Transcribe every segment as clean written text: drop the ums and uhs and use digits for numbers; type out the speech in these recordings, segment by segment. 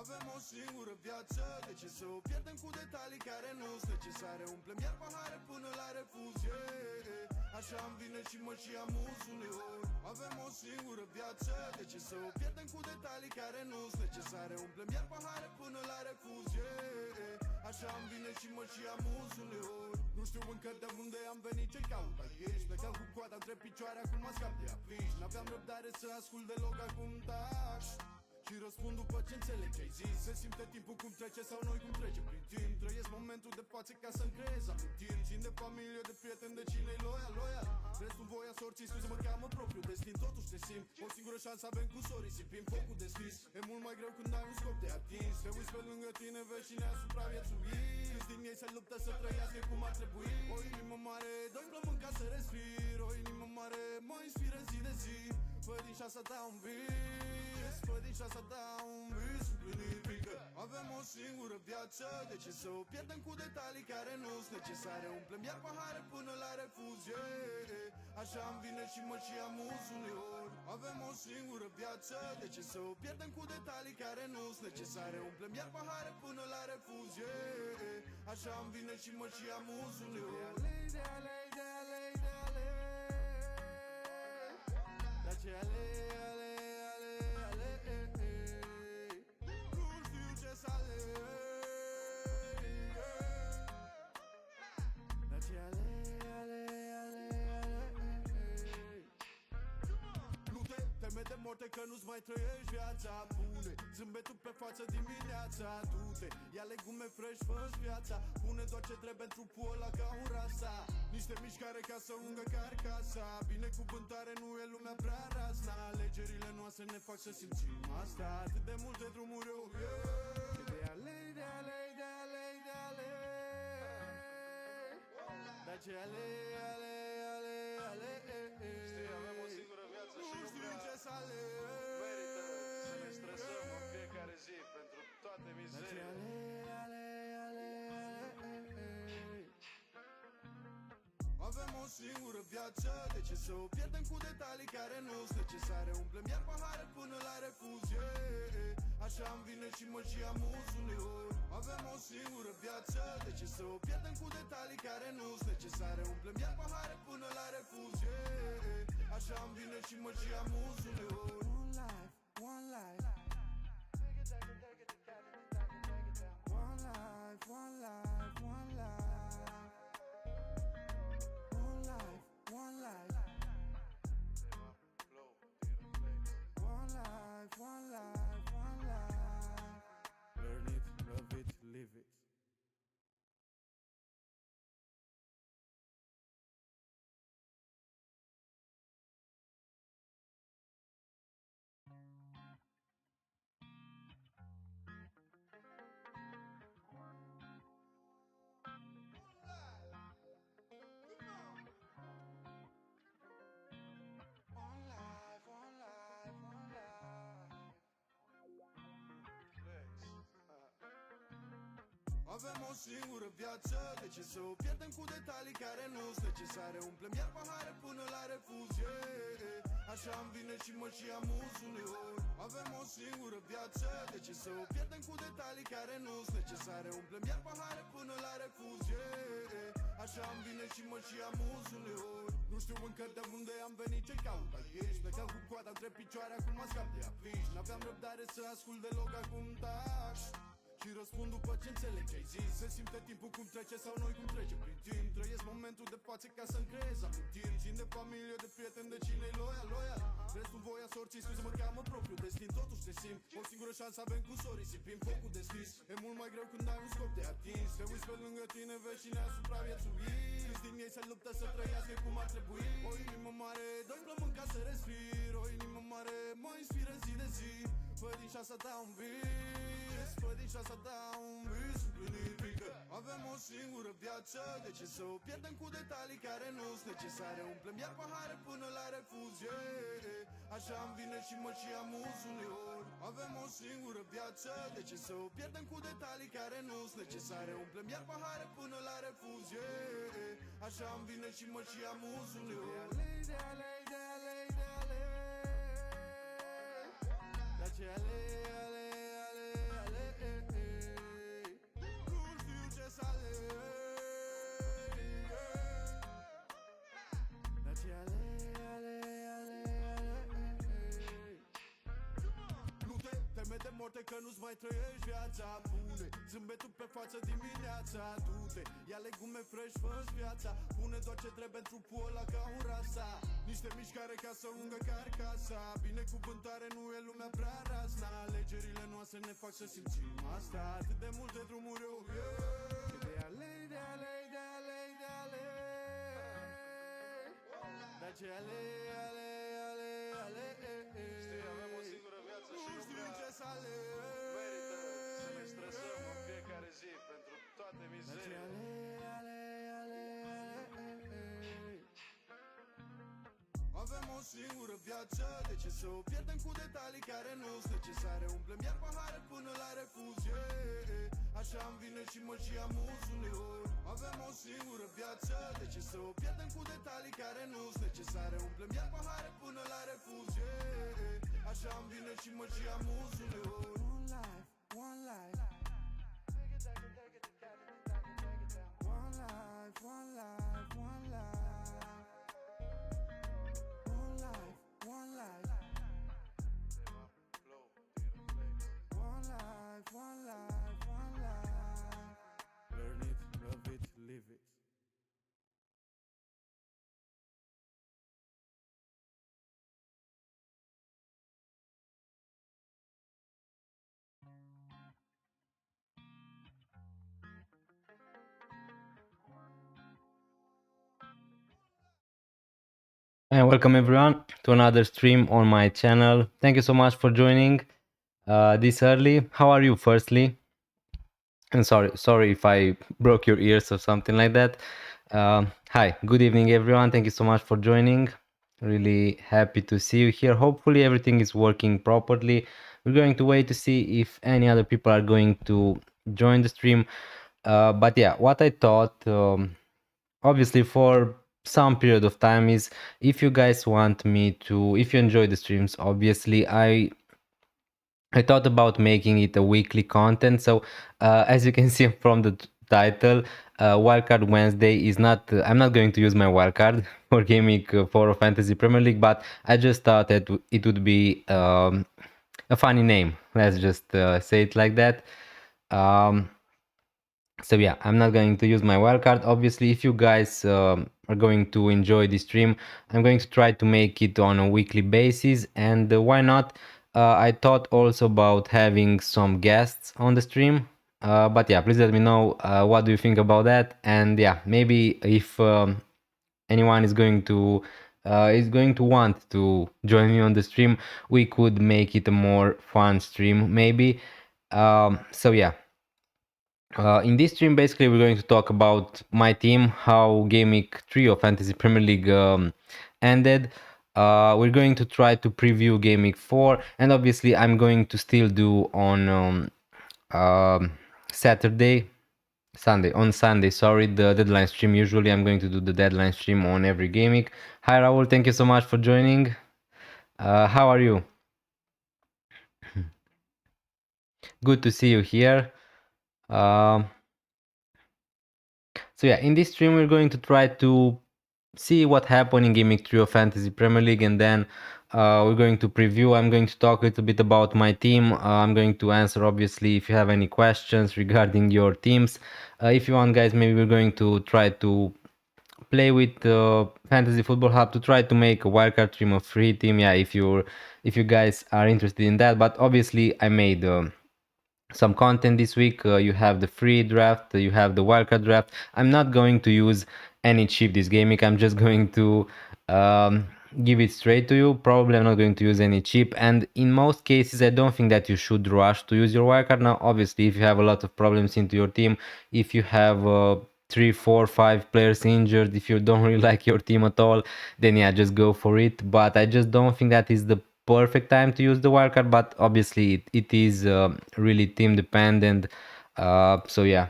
Avem o singură viață, de ce să o pierdem cu detalii care nu-s necesare? Umplem iar pahare până la refuz, yeah. Așa îmi vine și mă și amuz uneori. Avem o singură viață, de ce să o pierdem cu detalii care nu-s necesare? Umplem iar pahare până la refuz, yeah. Așa îmi vine și mă și amuz uneori. Nu știu încă de unde am venit, ce caut aici. Plecam cu coada între picioare, acum mă scap de afiș. N-aveam răbdare să ascult deloc, acum taș și răspund după ce înțeleg ce-ai zis. Se simte timpul cum trece sau noi cum trecem prin timp. Trăiesc momentul de față ca să-mi creez amintiri. Țin de familie, de prieteni, de cine-i loial. Restul voia sorții, scuze, mă cheamă propriu destin. Totuși te simt, o singură șansă avem cu sorii. Simplim focul deschis, e mult mai greu când ai un scop de atins. Te uiți pe lângă tine, vezi cine a supraviețuit. Din ei se luptă să trăiască cum ar trebui. O inimă mare, doi plămâni ca să respir. O inimă mare mă inspiră zi de zi. Fă din șansa ta un vis, fă din șansa ta un vis împlinit. Fiindcă avem o singură viață, de ce să o pierdem cu detalii care nu-s necesare? Umplem iar pahare până la refuz, yeah. Așa îmi vine și mă și amuz uneori. Avem o singură viață, de ce să o pierdem cu detalii care nu-s necesare? Umplem iar pahare până la refuz, yeah. Așa îmi vine și mă și amuz uneori. De ale, de ale, de ale, ce ale, ale, ale, ale, nu știu ce să aleg, dar ce ale, ale, ale, ale. Nu te teme de moarte că nu-ți mai trăiești viața. Pune zâmbetul pe față dimineața. Du-te, ia legume fresh, fă-ți viața. Pune doar ce trebuie în trupul ăla ca un rasa. Niște mișcare ca să ungă carcasa. Binecuvântare nu e lumea prea razna. Alegerile noastre ne fac să simțim asta. Atât de multe drumuri eu, yeah. De ale, de ale, de ale, de ale, dar ce ale, ale, ale, ale. Știi, avem o singură viață și nu știu ce să aleg. merită să ne stresăm în fiecare zi pentru toate mizeriile. Avem o singură viață, de ce să o pierdem cu detalii care nu-s necesare? Umplem iar pahare până la refuz, yeah. Așa îmi vine și mă și amuz uneori. Avem o singură viață, de ce să o pierdem cu detalii care nu-s necesare? Umplem iar pahare până la refuz, yeah. Așa îmi vine și mă și amuz uneori. One life, one life, one life, one life, one life. One life, one life, one life, one life. Learn it, love it, live it. Avem o singură viață, de ce să o pierdem cu detalii care nu-s necesare? Umplem iar pahare până la refuz, yeah. Așa îmi vine și mă și amuz uneori. Avem o singură viață, de ce să o pierdem cu detalii care nu-s necesare? Umplem iar pahare până la refuz, yeah. Așa îmi vine și mă și amuz uneori. Nu știu încă de unde am venit, ce caut aici. Plecam cu coada între picioare, acum mă scap de afiș. N-aveam răbdare să ascult deloc, acum taș și răspund după ce înțeleg ce-ai zis. Se simte timpul cum trece sau noi cum trecem prin timp. Trăiesc momentul de față ca să-mi creez amintiri. Țin de familie, de prieteni, de cine-i loial. Restul voia sorții, scuze, mă cheamă propriu destin. Totuși te simt, o singură șansă avem cu sorii. Simplim focul deschis, e mult mai greu când ai un scop de atins. Te uiți pe lângă tine, vezi cine a supraviețuit. Din ei se luptă să trăiască cum ar trebui. O inimă mare, doi plămâni ca să respir. O inimă mare mă inspiră zi de zi. Fă din șansa ta un vis, fă din șansa ta un vis împlinit. Fiindcă avem o singură viață, de ce să o pierdem cu detalii care nu-s necesare? Umplem iar pahare până la refuz, yeah. Așa îmi vine și mă și amuz uneori. Avem o singură viață, de ce să o pierdem cu detalii care nu-s necesare? Umplem iar pahare până la refuz, yeah. Așa îmi vine și mă și amuz uneori. De ale, de ale, de ale, dar ce ale, ale, ale, ale. Poate că nu-ți mai trăiești viața. Pune zâmbetul pe față dimineața. Du-te, ia legume fresh, fă-ți viața. Pune tot ce trebuie în trupul ăla ca un rasa. Niște mișcare ca să ungă carcasa. Binecuvântare nu e lumea prea rasna. Alegerile noastre ne fac să simțim asta. Atât de multe drumuri eu, de alei, de alei, de alei, de alei. Dar ce alei, alei, alei, alei. Știi, avem o singură viață și nu știu prea ce să aleg. merită să ne stresăm în fiecare zi pentru toate mizeriile. Avem o singură viață, de ce să o pierdem cu detalii care nu-s necesare? Umplem iar pahare până la refuz, așa îmi vine și mă și amuz uneori. Avem o singură viață, de ce să o pierdem cu detalii care nu-s necesare? Umplem iar pahare până la refuz, așa îmi vine și mă și amuz uneori. One life, one life. One life, one life, one life. One life, one life. One life, one life, one life. Learn it, love it, live it. And welcome everyone to another stream on my channel. Thank you so much for joining this early. How are you firstly? And sorry if I broke your ears or something like that. Hi, good evening everyone. Thank you so much for joining. Really happy to see you here. Hopefully everything is working properly. We're going to wait to see if any other people are going to join the stream. But yeah, what I thought, obviously for some period of time, is if you guys want me to, if you enjoy the streams, obviously I thought about making it a weekly content. So as you can see from the title, Wildcard Wednesday is not, I'm not going to use my wildcard for gaming for Fantasy Premier League, but I just thought that it would be a funny name. Let's just say it like that. So yeah, I'm not going to use my wildcard. Obviously, if you guys are going to enjoy this stream, I'm going to try to make it on a weekly basis. And why not? I thought also about having some guests on the stream. But yeah, please let me know what do you think about that. And yeah, maybe if anyone is going to want to join me on the stream, we could make it a more fun stream maybe. So yeah. In this stream, basically, we're going to talk about my team, how Game Week 3 of Fantasy Premier League ended. We're going to try to preview Game Week 4, and obviously, I'm going to still do on Sunday, sorry, the deadline stream. Usually, I'm going to do the deadline stream on every Game Week. Hi, Raul, thank you so much for joining. How are you? Good to see you here. So yeah, in this stream we're going to try to see what happened in Game Week 3 of Fantasy Premier League, and then we're going to preview. I'm going to talk a little bit about my team. I'm going to answer obviously if you have any questions regarding your teams. If you want, guys, maybe we're going to try to play with Fantasy Football Hub to try to make a wildcard stream, a free team. Yeah, if you guys are interested in that. But obviously I made some content this week. You have the free draft, you have the wildcard draft. I'm not going to use any chip this game week. I'm just going to give it straight to you. Probably I'm not going to use any chip, and in most cases I don't think that you should rush to use your wildcard. Now obviously if you have a lot of problems into your team, if you have 3, 4, 5 players injured, if you don't really like your team at all, then yeah, just go for it. But I just don't think that is the perfect time to use the wildcard. But obviously it is really team dependent. So yeah.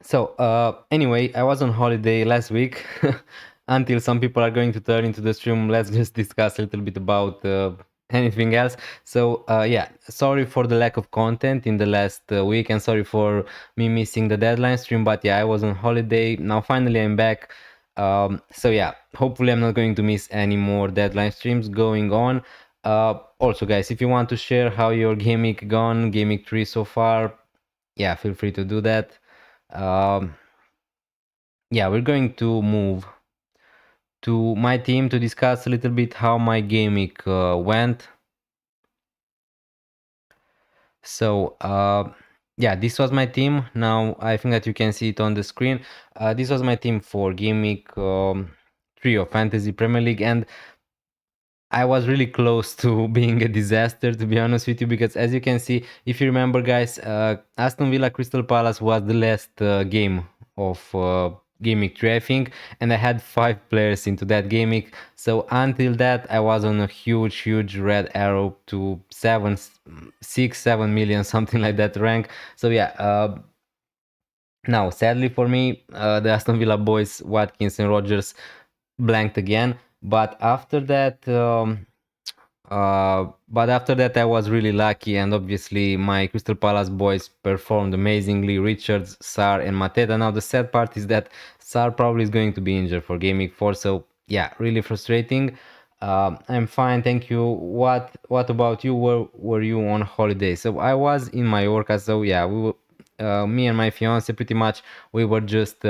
So anyway, I was on holiday last week. Until some people are going to turn into the stream, let's just discuss a little bit about anything else. So yeah, sorry for the lack of content in the last week, and sorry for me missing the deadline stream, but yeah, I was on holiday. Now finally I'm back. So yeah, hopefully I'm not going to miss any more deadline streams going on. Also guys, if you want to share how your game week gone, game week 3 so far, yeah, feel free to do that. Yeah, we're going to move to my team to discuss a little bit how my game week went. So yeah, this was my team. Now I think that you can see it on the screen. This was my team for game week 3 of Fantasy Premier League, and I was really close to being a disaster, to be honest with you, because as you can see, if you remember guys, Aston Villa Crystal Palace was the last game of game week 3, I think, and I had 5 players into that game week. So until that, I was on a huge red arrow to 7 million, something like that rank. So yeah, now sadly for me, the Aston Villa boys, Watkins and Rodgers, blanked again. But after that, I was really lucky, and obviously my Crystal Palace boys performed amazingly. Richards, Sarr, and Mateta. Now the sad part is that Sarr probably is going to be injured for Game Week 4. So yeah, really frustrating. I'm fine, thank you. What about you? Were you on holiday? So I was in Mallorca. So yeah, me and my fiance pretty much we were just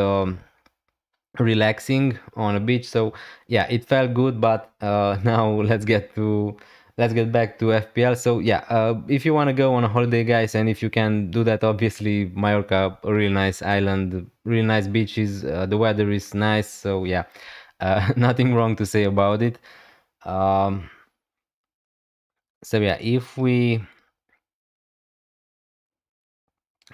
relaxing on a beach. So yeah, it felt good. But now let's get back to FPL. So yeah, if you want to go on a holiday guys, and if you can do that, obviously Mallorca, a really nice island, really nice beaches, the weather is nice. So yeah, nothing wrong to say about it. So yeah, if we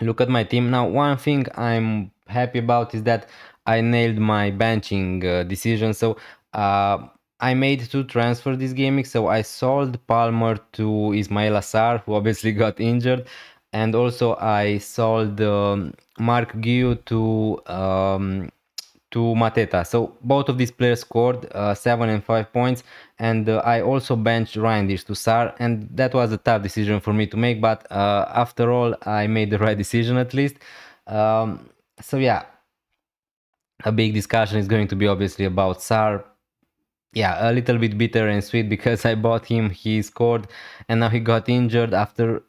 look at my team now, one thing I'm happy about is that I nailed my benching decision. So I made 2 transfers this game week. So I sold Palmer to Ismail Assar, who obviously got injured, and also I sold Mark Guiu to Mateta. So both of these players scored 7 and 5 points, and I also benched Reinders to Sar, and that was a tough decision for me to make, but after all, I made the right decision at least. So yeah, a big discussion is going to be obviously about Sar. Yeah, a little bit bitter and sweet because I bought him, he scored, and now he got injured after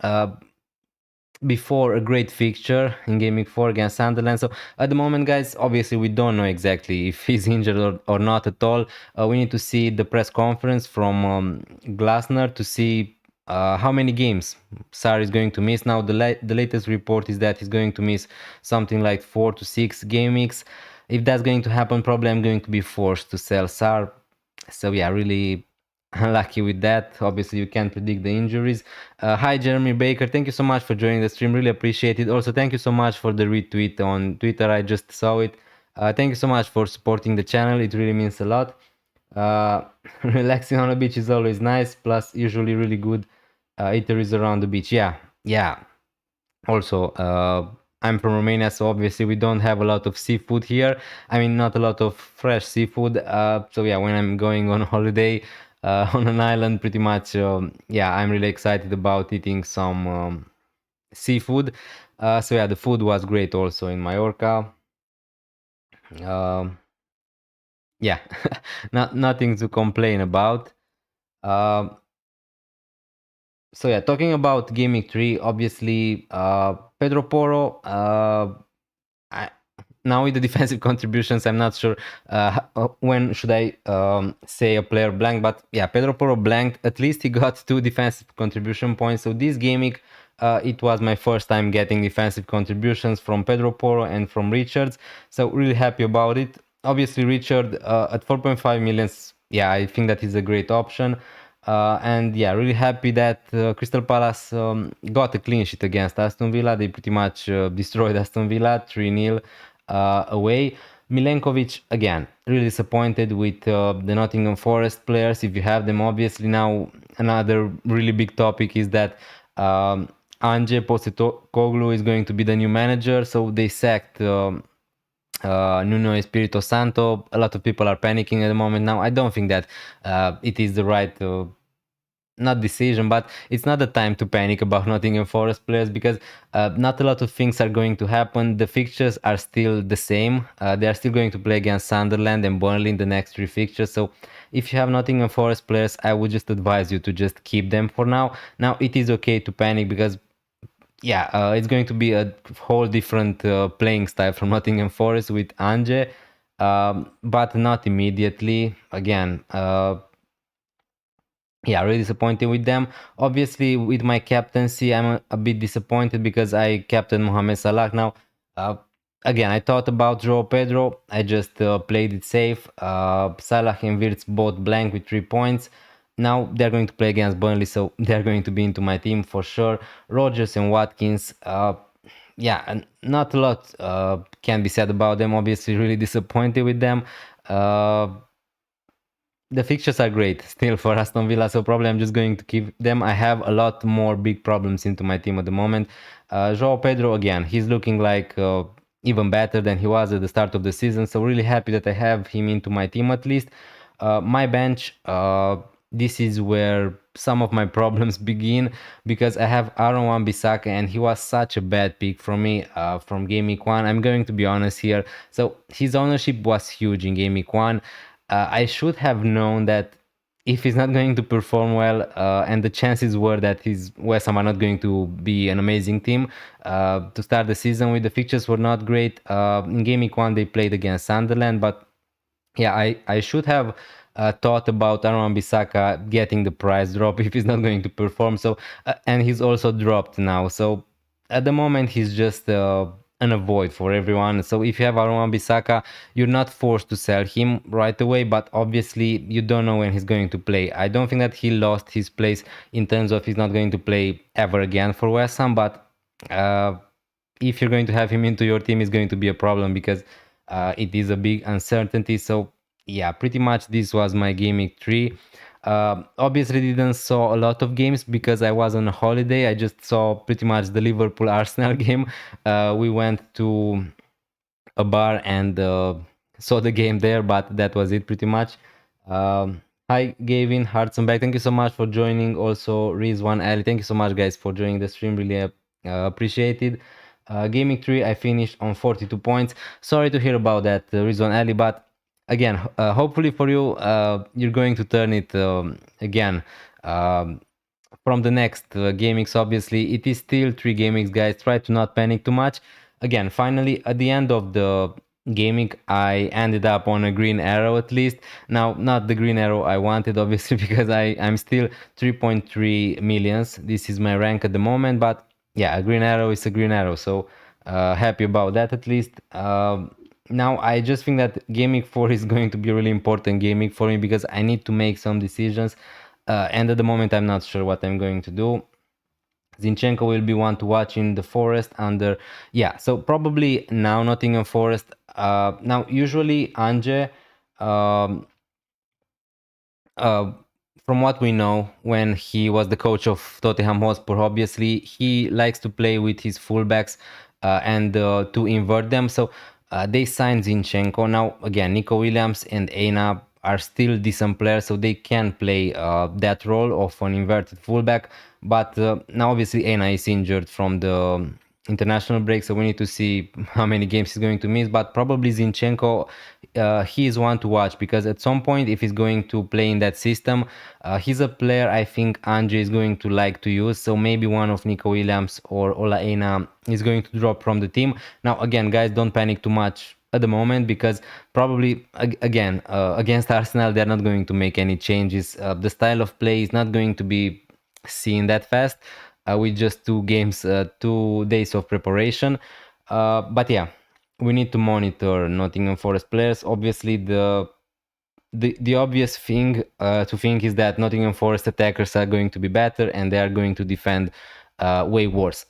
before a great fixture in Game Week 4 against Sunderland. So at the moment, guys, obviously we don't know exactly if he's injured or not at all. We need to see the press conference from Glasner to see how many games Sarr is going to miss. Now the latest report is that he's going to miss something like 4 to 6 game weeks. If that's going to happen, probably I'm going to be forced to sell Sarr. So yeah, really unlucky with that. Obviously you can't predict the injuries. Hi Jeremy Baker, thank you so much for joining the stream, really appreciate it. Also thank you so much for the retweet on Twitter, I just saw it. Thank you so much for supporting the channel, it really means a lot. Relaxing on the beach is always nice, plus usually really good eateries around the beach. Yeah. Also I'm from Romania, so obviously we don't have a lot of seafood here. I mean, not a lot of fresh seafood. So yeah, when I'm going on holiday on an island, pretty much, yeah, I'm really excited about eating some seafood. So yeah, the food was great also in Mallorca. Yeah, nothing to complain about. So yeah, talking about Game Week 3, obviously Pedro Porro, now with the defensive contributions, I'm not sure when should I say a player blank, but yeah, Pedro Porro blanked. At least he got 2 defensive contribution points. So this game week, it was my first time getting defensive contributions from Pedro Porro and from Richards. So really happy about it. Obviously, Richard at 4.5 millions, yeah, I think that is a great option. And yeah, really happy that Crystal Palace got a clean sheet against Aston Villa. They pretty much destroyed Aston Villa 3-0 away. Milenkovic, again, really disappointed with the Nottingham Forest players. If you have them, obviously now another really big topic is that Ange Postecoglou is going to be the new manager. So they sacked Nuno Espirito Santo. A lot of people are panicking at the moment now. I don't think that it is the right not decision, but it's not the time to panic about Nottingham Forest players, because not a lot of things are going to happen. The fixtures are still the same. They are still going to play against Sunderland and Burnley in the next 3 fixtures. So if you have Nottingham Forest players, I would just advise you to just keep them for now. Now it is okay to panic, because yeah, it's going to be a whole different playing style from Nottingham Forest with Ange, but not immediately. Again, yeah, really disappointed with them. Obviously, with my captaincy, I'm a bit disappointed because I captained Mohamed Salah. Now, uh, again, I thought about Joao Pedro. I just played it safe. Salah and Wirtz both blank with 3 points. Now they're going to play against Burnley, so they're going to be into my team for sure. Rodgers and Watkins, yeah, and not a lot can be said about them. Obviously, really disappointed with them. The fixtures are great still for Aston Villa, so probably I'm just going to keep them. I have a lot more big problems into my team at the moment. Joao Pedro, again, he's looking like even better than he was at the start of the season, so really happy that I have him into my team at least. My bench, this is where some of my problems begin, because I have Aaron Wan-Bissaka and he was such a bad pick for me from game week 1. I'm going to be honest here. So his ownership was huge in game week 1. I should have known that if he's not going to perform well, and the chances were that his West Ham are not going to be an amazing team to start the season with. The fixtures were not great. In game week 1 they played against Sunderland, but yeah, I should have thought about Aaron Bissaka getting the price drop if he's not going to perform. So and he's also dropped now. So at the moment he's just an avoid for everyone. So if you have Aaron Bissaka, you're not forced to sell him right away, but obviously you don't know when he's going to play. I don't think that he lost his place in terms of he's not going to play ever again for West Ham, but if you're going to have him into your team, it's going to be a problem, because it is a big uncertainty. So yeah, pretty much this was my game week 3. Obviously didn't saw a lot of games because I was on a holiday. I just saw pretty much the Liverpool Arsenal game. We went to a bar and saw the game there, but that was it pretty much. Hi Gavin, hearts and back, thank you so much for joining. Also Rizwan Ali, thank you so much guys for joining the stream, really appreciated. Gaming 3, I finished on 42 points. Sorry to hear about that, Rizwan Ali, but again, hopefully for you, you're going to turn it again from the next gamings. Obviously it is still 3 gamings, guys. Try to not panic too much. Again, finally at the end of the gaming I ended up on a green arrow at least. Now not the green arrow I wanted, obviously, because I'm still 3.3 millions. This is my rank at the moment, but yeah, a green arrow is a green arrow, so happy about that at least. Now I just think that gaming 4 is going to be a really important gaming for me, because I need to make some decisions, and at the moment I'm not sure what I'm going to do. Zinchenko will be one to watch in the Forest under, yeah, so probably now Nottingham Forest. Now usually Ange, from what we know, when he was the coach of Tottenham Hotspur, obviously he likes to play with his fullbacks and to invert them. So they signed Zinchenko. Now again, Nico Williams and Aina are still decent players, so they can play that role of an inverted fullback. But now obviously Aina is injured from the international break, so we need to see how many games he's going to miss. But probably Zinchenko, he is one to watch, because at some point if he's going to play in that system, he's a player I think Ange is going to like to use. So maybe one of Nico Williams or Ola Aina is going to drop from the team. Now again guys, don't panic too much at the moment, because probably again against Arsenal they're not going to make any changes. The style of play is not going to be seen that fast with just 2 games, 2 days of preparation. But yeah, we need to monitor Nottingham Forest players. Obviously the obvious thing to think is that Nottingham Forest attackers are going to be better and they are going to defend way worse.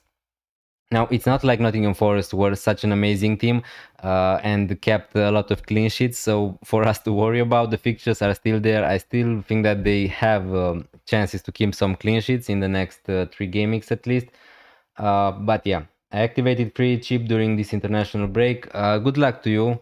Now, it's not like Nottingham Forest were such an amazing team and kept a lot of clean sheets, so for us to worry about, the fixtures are still there. I still think that they have chances to keep some clean sheets in the next 3 gamings at least. But yeah, I activated free chip during this international break. Good luck to you.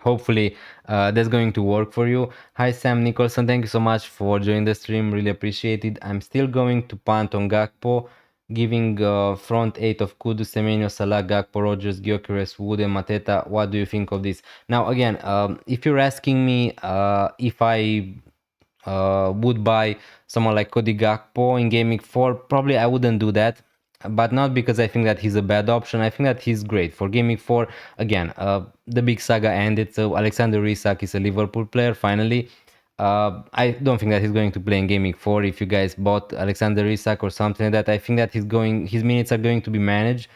hopefully that's going to work for you. Hi Sam Nicholson, thank you so much for joining the stream, really appreciate it. I'm still going to punt on Gakpo, giving front 8 of Kudus, Semenyo, Salah, Gakpo, Rogers, Gyökeres, Wood and Mateta. What do you think of this? Now again, if you're asking me if I would buy someone like Cody Gakpo in Game Week 4, probably I wouldn't do that. But not because I think that he's a bad option. I think that he's great for Game Week 4. Again, the big saga ended, so Alexander Isak is a Liverpool player finally. I don't think that he's going to play in Game Week 4. If you guys bought Alexander Isak or something like that, I think that his minutes are going to be managed.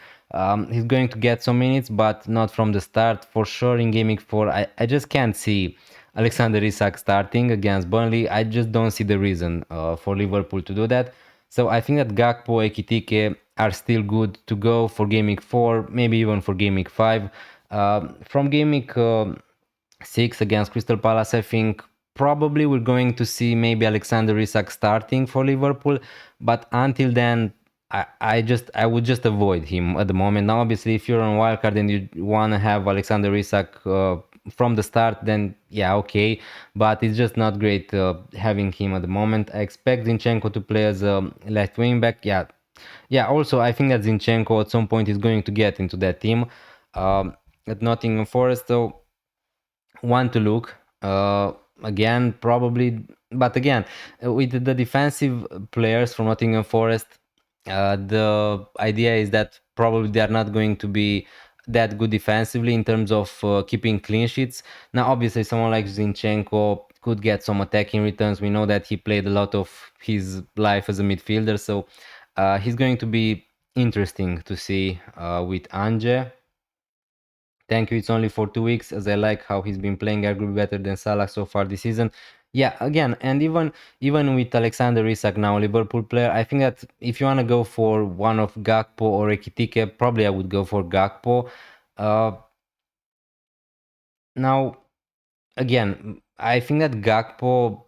He's going to get some minutes, but not from the start. For sure in Game Week 4, I just can't see Alexander Isak starting against Burnley. I just don't see the reason for Liverpool to do that. So I think that Gakpo, Ekitike are still good to go for Game Week 4, maybe even for Game Week 5. From Game Week 6 against Crystal Palace, I think probably we're going to see maybe Alexander Isak starting for Liverpool. But until then, I would just avoid him at the moment. Now, obviously, if you're on wildcard and you want to have Alexander Isak from the start, then yeah, okay. But it's just not great having him at the moment. I expect Zinchenko to play as a left wing back. Yeah. Also, I think that Zinchenko at some point is going to get into that team at Nottingham Forest. So one to look again probably, but again with the defensive players from Nottingham Forest, the idea is that probably they are not going to be that good defensively in terms of keeping clean sheets. Now obviously someone like Zinchenko could get some attacking returns. We know that he played a lot of his life as a midfielder, so he's going to be interesting to see with Anje. Thank you. It's only for 2 weeks, as I like how he's been playing arguably better than Salah so far this season. Yeah, again, and even with Alexander Isak now, Liverpool player, I think that if you want to go for one of Gakpo or Ekitike, probably I would go for Gakpo. Now, again, I think that Gakpo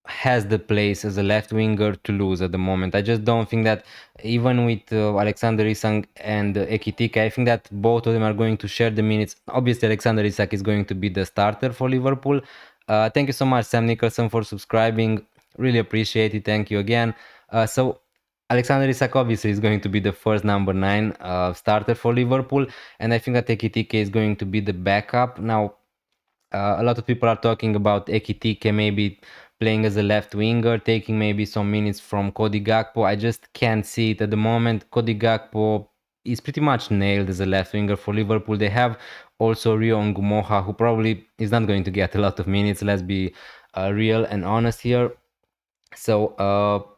has the place as a left winger to lose at the moment. I just don't think that even with Alexander Isak and Ekitike, I think that both of them are going to share the minutes. Obviously, Alexander Isak is going to be the starter for Liverpool. Thank you so much, Sam Nicholson, for subscribing. Really appreciate it. Thank you again. So Alexander Isak obviously is going to be the first number 9 starter for Liverpool, and I think that Ekitike is going to be the backup. Now, a lot of people are talking about Ekitike maybe playing as a left winger, taking maybe some minutes from Cody Gakpo. I just can't see it at the moment. Cody Gakpo is pretty much nailed as a left winger for Liverpool. They have also Rio Ngumoha, who probably is not going to get a lot of minutes. Let's be real and honest here. So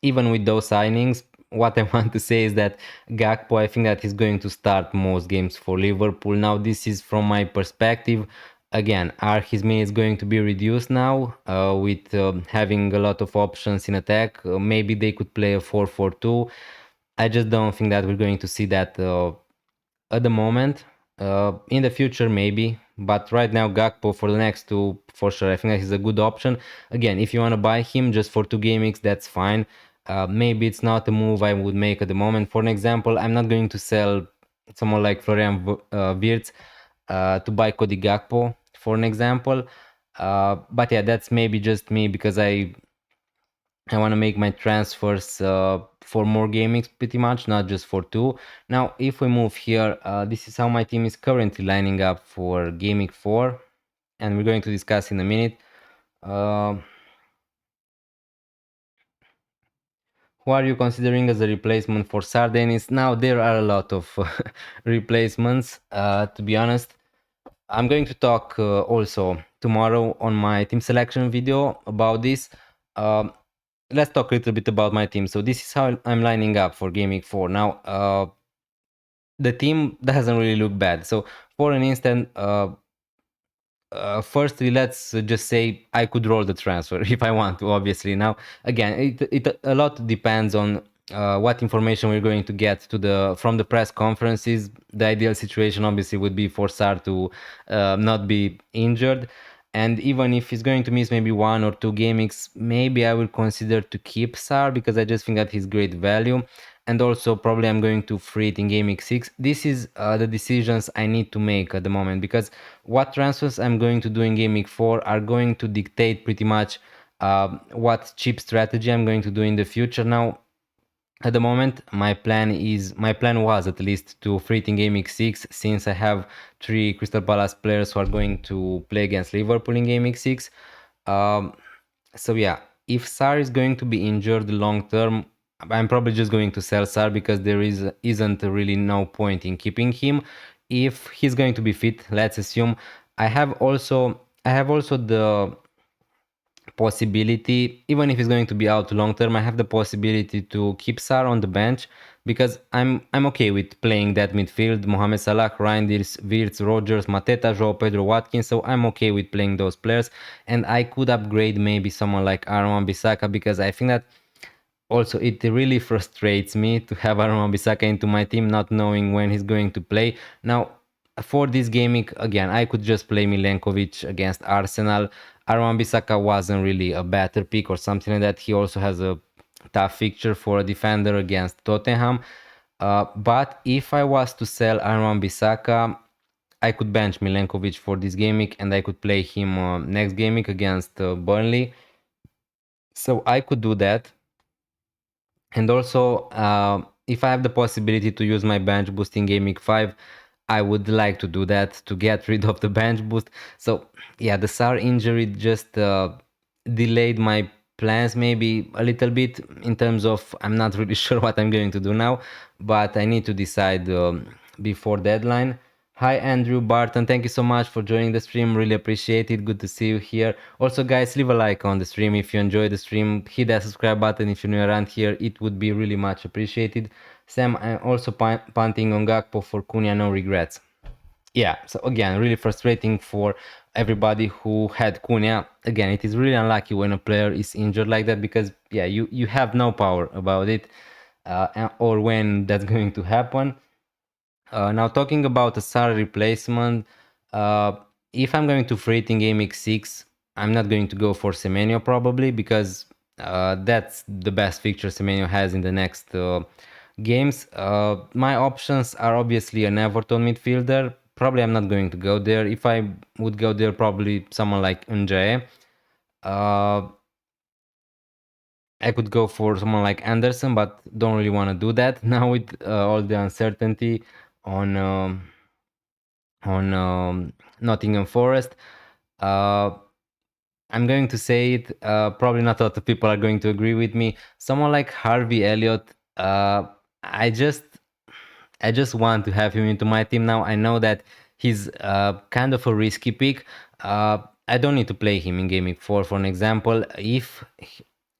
even with those signings, what I want to say is that Gakpo, I think that he's going to start most games for Liverpool. Now, this is from my perspective. Again, are his minutes going to be reduced now with having a lot of options in attack? Maybe they could play a 4-4-2. I just don't think that we're going to see that at the moment. In the future, maybe. But right now, Gakpo for the next 2, for sure, I think that he's a good option. Again, if you want to buy him just for 2 game weeks, that's fine. Maybe it's not a move I would make at the moment. For an example, I'm not going to sell someone like Florian Wirtz to buy Cody Gakpo, for an example. But yeah, that's maybe just me because I want to make my transfers for more gaming pretty much, not just for 2. Now, if we move here, this is how my team is currently lining up for Gaming 4, and we're going to discuss in a minute. Who are you considering as a replacement for Sardenis? Now, there are a lot of replacements, to be honest. I'm going to talk also tomorrow on my team selection video about this. Let's talk a little bit about my team. So this is how I'm lining up for Gaming 4. Now, the team doesn't really look bad. So for an instant, firstly, let's just say I could roll the transfer if I want to, obviously. Now, again, it a lot depends on what information we're going to get from the press conferences. The ideal situation obviously would be for Sar to not be injured. And even if he's going to miss maybe 1 or 2 gamings, maybe I will consider to keep Sar because I just think that he's great value. and also probably I'm going to free it in game week 6. This is the decisions I need to make at the moment, because what transfers I'm going to do in game week 4 are going to dictate pretty much what cheap strategy I'm going to do in the future. Now, at the moment, my plan was at least to free it in game week 6, since I have 3 Crystal Palace players who are going to play against Liverpool in game week 6. So yeah, if Sar is going to be injured long term, I'm probably just going to sell Sar, because there isn't really no point in keeping him. If he's going to be fit, let's assume, I have also the possibility, even if he's going to be out long term, I have the possibility to keep Sar on the bench, because I'm okay with playing that midfield: Mohamed Salah, Reinders, Wirtz, Rogers, Mateta, Joao Pedro, Watkins. So I'm okay with playing those players, and I could upgrade maybe someone like Aaron Wan-Bissaka, because I think that also it really frustrates me to have Aaron Wan-Bissaka into my team, not knowing when he's going to play. Now, for this gaming, again, I could just play Milenkovic against Arsenal. Aaron Wan-Bissaka wasn't really a better pick or something like that. He also has a tough fixture for a defender against Tottenham. But if I was to sell Aaron Wan-Bissaka, I could bench Milenkovic for this gaming, and I could play him next gaming against Burnley. So I could do that. And also, if I have the possibility to use my bench boost in game week 5, I would like to do that to get rid of the bench boost. So yeah, the Sar injury just delayed my plans maybe a little bit, in terms of I'm not really sure what I'm going to do now, but I need to decide before deadline. Hi Andrew Barton, thank you so much for joining the stream, really appreciate it, good to see you here. Also guys, leave a like on the stream if you enjoyed the stream, hit that subscribe button if you're new around here, it would be really much appreciated. Sam, I'm also punting on Gakpo for Cunha, no regrets. Yeah, so again, really frustrating for everybody who had Cunha. Again, it is really unlucky when a player is injured like that, because yeah, you have no power about it, or when that's going to happen. Now talking about a Sar replacement, uh, if I'm going to free it in game week 6, I'm not going to go for Semenyo probably, because that's the best fixture Semenyo has in the next games. My options are obviously an Everton midfielder. Probably I'm not going to go there. If I would go there, probably someone like Njae. I could go for someone like Anderson, but don't really want to do that now with all the uncertainty on Nottingham Forest. I'm going to say it. Probably not a lot of people are going to agree with me. Someone like Harvey Elliott. I just want to have him into my team now. I know that he's kind of a risky pick. I don't need to play him in game week 4, for an example. If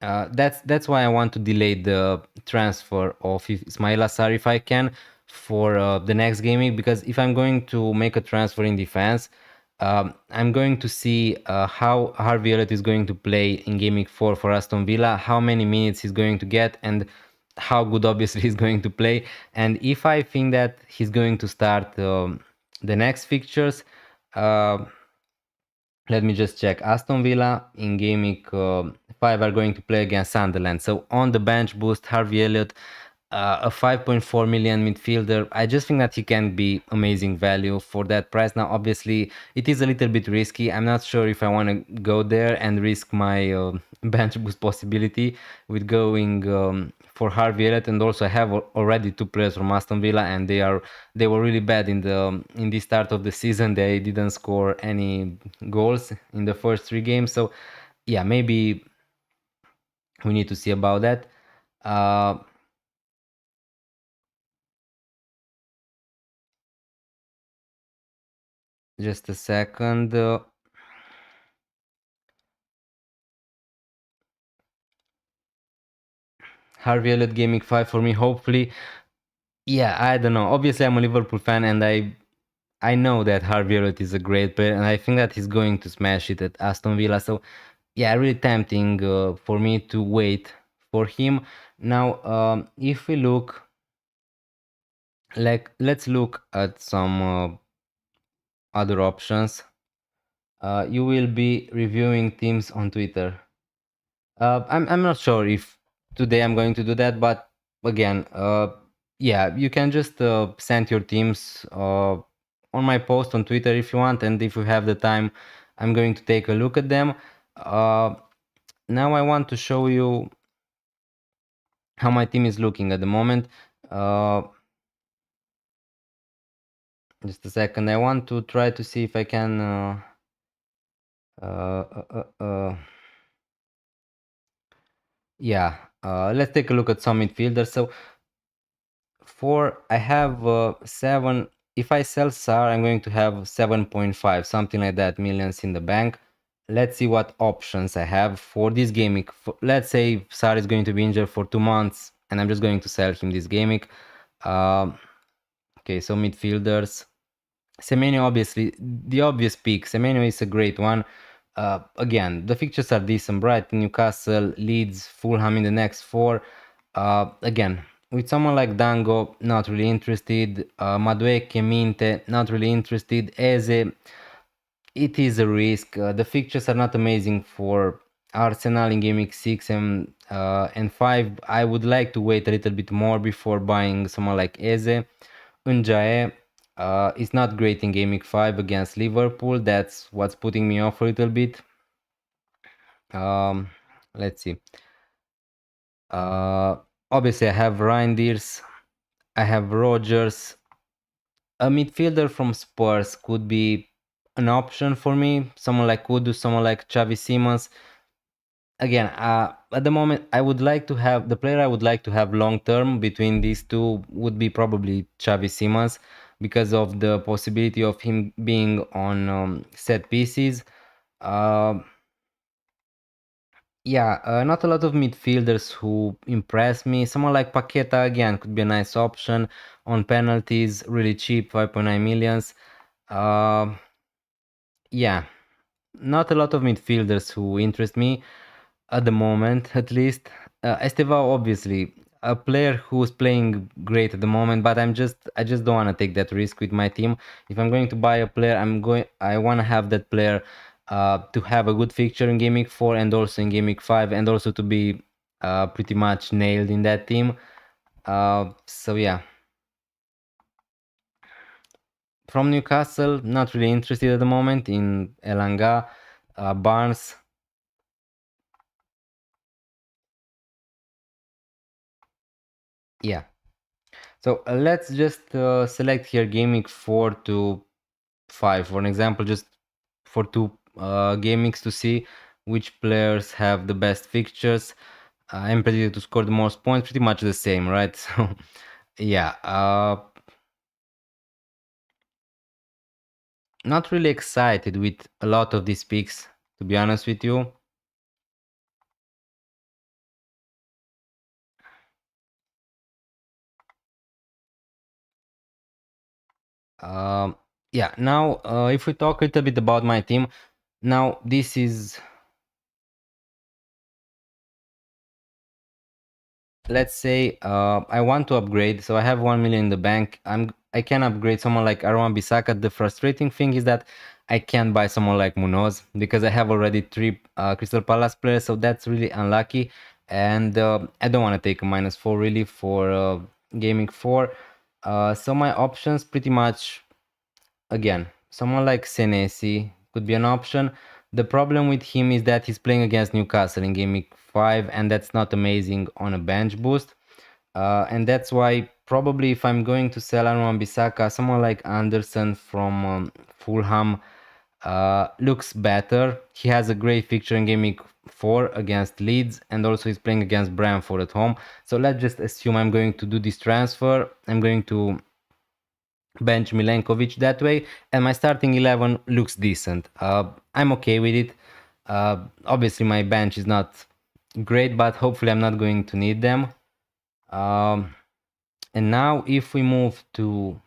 that's why I want to delay the transfer of Ismail Assar if I can for the next game week, because if I'm going to make a transfer in defense, I'm going to see how Harvey Elliott is going to play in game week 4 for Aston Villa, how many minutes he's going to get, and how good obviously he's going to play. And if I think that he's going to start the next fixtures, let me just check. Aston Villa in game week 5 are going to play against Sunderland. So on the bench boost, Harvey Elliott, a 5.4 million midfielder. I just think that he can be amazing value for that price. Now, obviously, it is a little bit risky. I'm not sure if I want to go there and risk my bench boost possibility with going for Harvey Elliott. And also, I have already 2 players from Aston Villa, and they were really bad in the start of the season. They didn't score any goals in the first 3 games. So, yeah, maybe we need to see about that. Just a second. Harvey Elliott Gaming 5 for me, hopefully. Yeah, I don't know. Obviously, I'm a Liverpool fan, and I know that Harvey Elliott is a great player, and I think that he's going to smash it at Aston Villa. So, yeah, really tempting for me to wait for him. Now, if we look, let's look at some other options. You will be reviewing teams on Twitter. I'm not sure if today I'm going to do that, but again, yeah, you can just send your teams on my post on Twitter if you want, and if you have the time, I'm going to take a look at them. Now I want to show you how my team is looking at the moment. Just a second. I want to try to see if I can. Yeah, let's take a look at some midfielders. So I have 7. If I sell SAR, I'm going to have 7.5, something like that, millions in the bank. Let's see what options I have for this game week. Let's say SAR is going to be injured for 2 months, and I'm just going to sell him this game week. Okay, so midfielders. Semenyo, obviously, the obvious pick. Semenyo is a great one. Again, the fixtures are decent. Brighton, Newcastle, Leeds, Fulham in the next 4. Again, with someone like Dango, not really interested. Madueke, Minte, not really interested. Eze, it is a risk. The fixtures are not amazing for Arsenal in game week 6 and 5. I would like to wait a little bit more before buying someone like Eze. Unjae is not great in game week 5 against Liverpool. That's what's putting me off a little bit. Let's see. Obviously, I have Reinders. I have Rogers. A midfielder from Spurs could be an option for me. Someone like Kudus, someone like Xavi Simons. Again, at the moment, I would like to have the player I would like to have long term between these two would be probably Xavi Simons because of the possibility of him being on set pieces. Yeah, not a lot of midfielders who impress me. Someone like Paqueta again could be a nice option on penalties, really cheap, 5.9 millions. Yeah, not a lot of midfielders who interest me at the moment, at least. Estevao, obviously, a player who's playing great at the moment, but I just don't want to take that risk with my team. If I'm going to buy a player, I want to have that player to have a good fixture in Game Week 4 and also in Game Week 5, and also to be pretty much nailed in that team. So yeah. From Newcastle, not really interested at the moment in Elanga, Barnes. Yeah. So let's just select here game week 4 to 5, for an example, just for 2 game weeks to see which players have the best fixtures. I'm predicted to score the most points, pretty much the same, right? So yeah, not really excited with a lot of these picks, to be honest with you. Yeah, now if we talk a little bit about my team, now this is, let's say I want to upgrade, so I have 1 million in the bank. I can upgrade someone like Aaron Bissaka. The frustrating thing is that I can't buy someone like Munoz because I have already 3 Crystal Palace players, so that's really unlucky. And I don't want to take a -4 really for gaming 4. So my options pretty much, again, someone like Senesi could be an option. The problem with him is that he's playing against Newcastle in game week 5, and that's not amazing on a bench boost. And that's why probably if I'm going to sell Aaron Bissaka, someone like Anderson from Fulham looks better. He has a great fixture in game week 4 against Leeds, and also he's playing against Brentford at home. So let's just assume I'm going to do this transfer. I'm going to bench Milenkovic that way, and my starting 11 looks decent. I'm okay with it. Obviously, my bench is not great, but hopefully, I'm not going to need them. And now, if we move to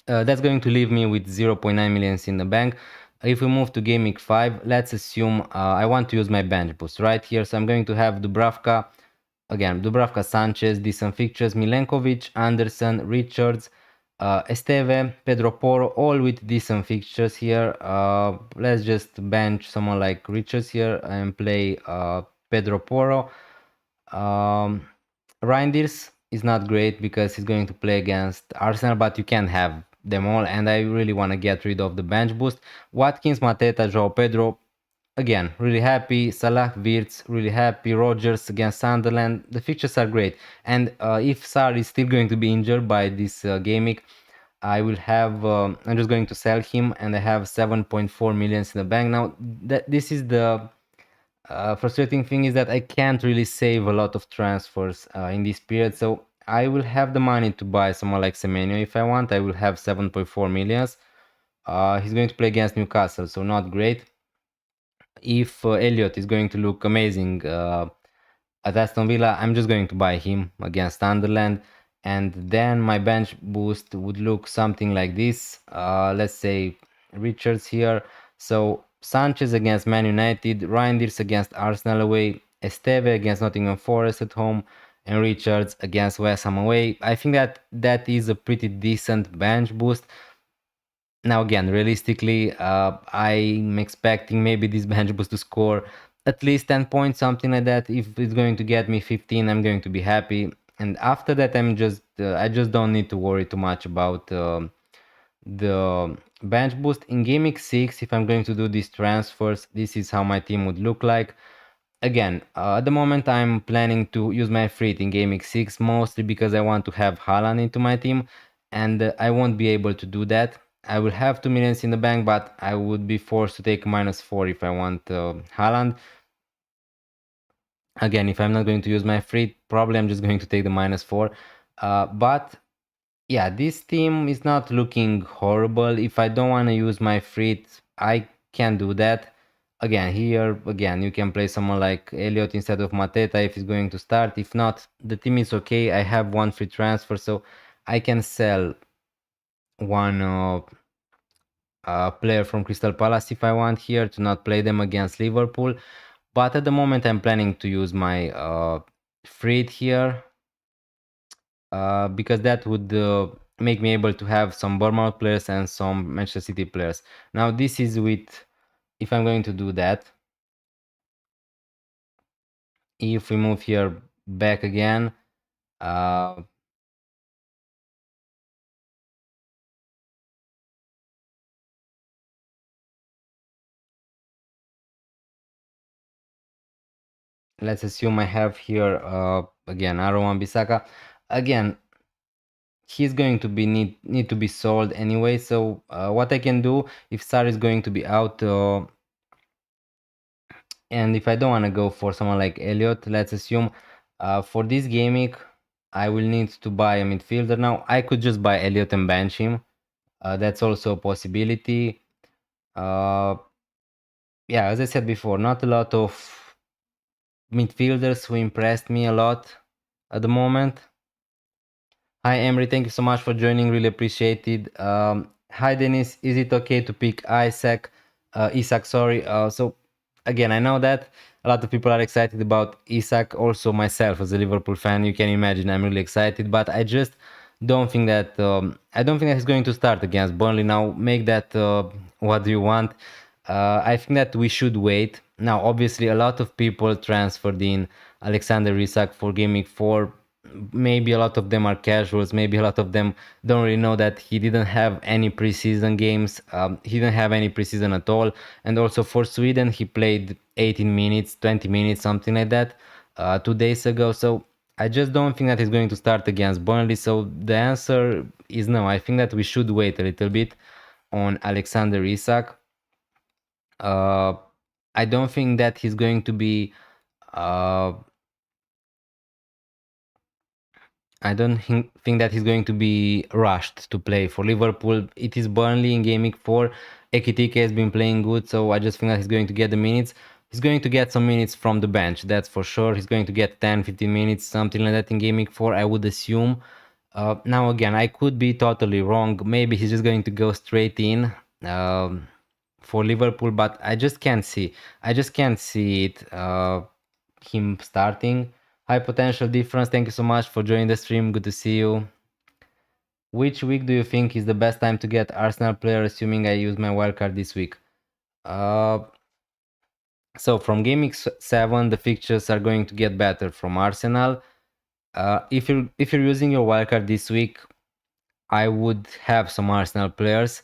that's going to leave me with 0.9 millions in the bank. If we move to game week 5, let's assume I want to use my bench boost right here. So I'm going to have Dubravka, again, Dubravka, Sanchez, decent fixtures, Milenkovic, Anderson, Richards, Esteve, Pedro Porro, all with decent fixtures here. Let's just bench someone like Richards here and play Pedro Porro. Reinders is not great because he's going to play against Arsenal, but you can have them all, and I really want to get rid of the bench boost. Watkins, Mateta, João Pedro, again, really happy. Salah, Wirtz, really happy. Rogers against Sunderland. The fixtures are great, and if Sarr is still going to be injured by this game week, I will have. I'm just going to sell him, and I have 7.4 millions in the bank now. This is the frustrating thing is that I can't really save a lot of transfers in this period, so I will have the money to buy someone like Semenyo if I want. I will have 7.4 millions. He's going to play against Newcastle, so not great. If Elliot is going to look amazing at Aston Villa, I'm just going to buy him against Sunderland, and then my bench boost would look something like this. Let's say Richards here. So Sanchez against Man United, Reinders against Arsenal away, Esteve against Nottingham Forest at home, and Richards against West Ham away. I think that is a pretty decent bench boost. Now again, realistically, I'm expecting maybe this bench boost to score at least 10 points, something like that. If it's going to get me 15, I'm going to be happy. And after that, I just don't need to worry too much about the bench boost. In game week 6, if I'm going to do these transfers, this is how my team would look like. Again, at the moment I'm planning to use my free in game week 6 mostly because I want to have Haaland into my team, and I won't be able to do that. I will have 2 millions in the bank, but I would be forced to take -4 if I want Haaland. Again, if I'm not going to use my free, probably I'm just going to take the -4. But yeah, this team is not looking horrible. If I don't want to use my free, I can do that. Again, here, again, you can play someone like Elliot instead of Mateta if he's going to start. If not, the team is okay. I have one free transfer, so I can sell one player from Crystal Palace if I want here to not play them against Liverpool. But at the moment, I'm planning to use my free here because that would make me able to have some Bournemouth players and some Manchester City players. Now this is with, if I'm going to do that, if we move here back again, let's assume I have here again Aaron Wan-Bissaka. Again, he's going to be need to be sold anyway, so what I can do if Sarr is going to be out and if I don't want to go for someone like Elliot, let's assume for this game week I will need to buy a midfielder. Now I could just buy Elliot and bench him. That's also a possibility. Yeah, as I said before, not a lot of midfielders who impressed me a lot at the moment. Hi Emery, thank you so much for joining, really appreciate it. Hi Dennis, is it okay to pick Isaac? Sorry. So again, I know that a lot of people are excited about Isak. Also myself as a Liverpool fan, you can imagine I'm really excited, but I just don't think that he's going to start against Burnley. Now make that what do you want. I think that we should wait. Now obviously a lot of people transferred in Alexander Isak for game week 4. Maybe a lot of them are casuals, maybe a lot of them don't really know that he didn't have any preseason games. He didn't have any preseason at all, and also for Sweden he played 18 minutes, 20 minutes, something like that 2 days ago. So I just don't think that he's going to start against Burnley. So the answer is no. I think that we should wait a little bit on Alexander Isak. I don't think that he's going to be I don't think that he's going to be rushed to play for Liverpool. It is Burnley in game week 4. Ekitike has been playing good, so I just think that he's going to get the minutes. He's going to get some minutes from the bench, that's for sure. He's going to get 10, 15 minutes, something like that in game week 4, I would assume. Now again, I could be totally wrong. Maybe he's just going to go straight in for Liverpool, but I just can't see. I just can't see it. Him starting. High potential difference. Thank you so much for joining the stream. Good to see you. Which week do you think is the best time to get Arsenal player, assuming I use my wildcard this week? So from game week 7, the fixtures are going to get better from Arsenal. If you're using your wildcard this week, I would have some Arsenal players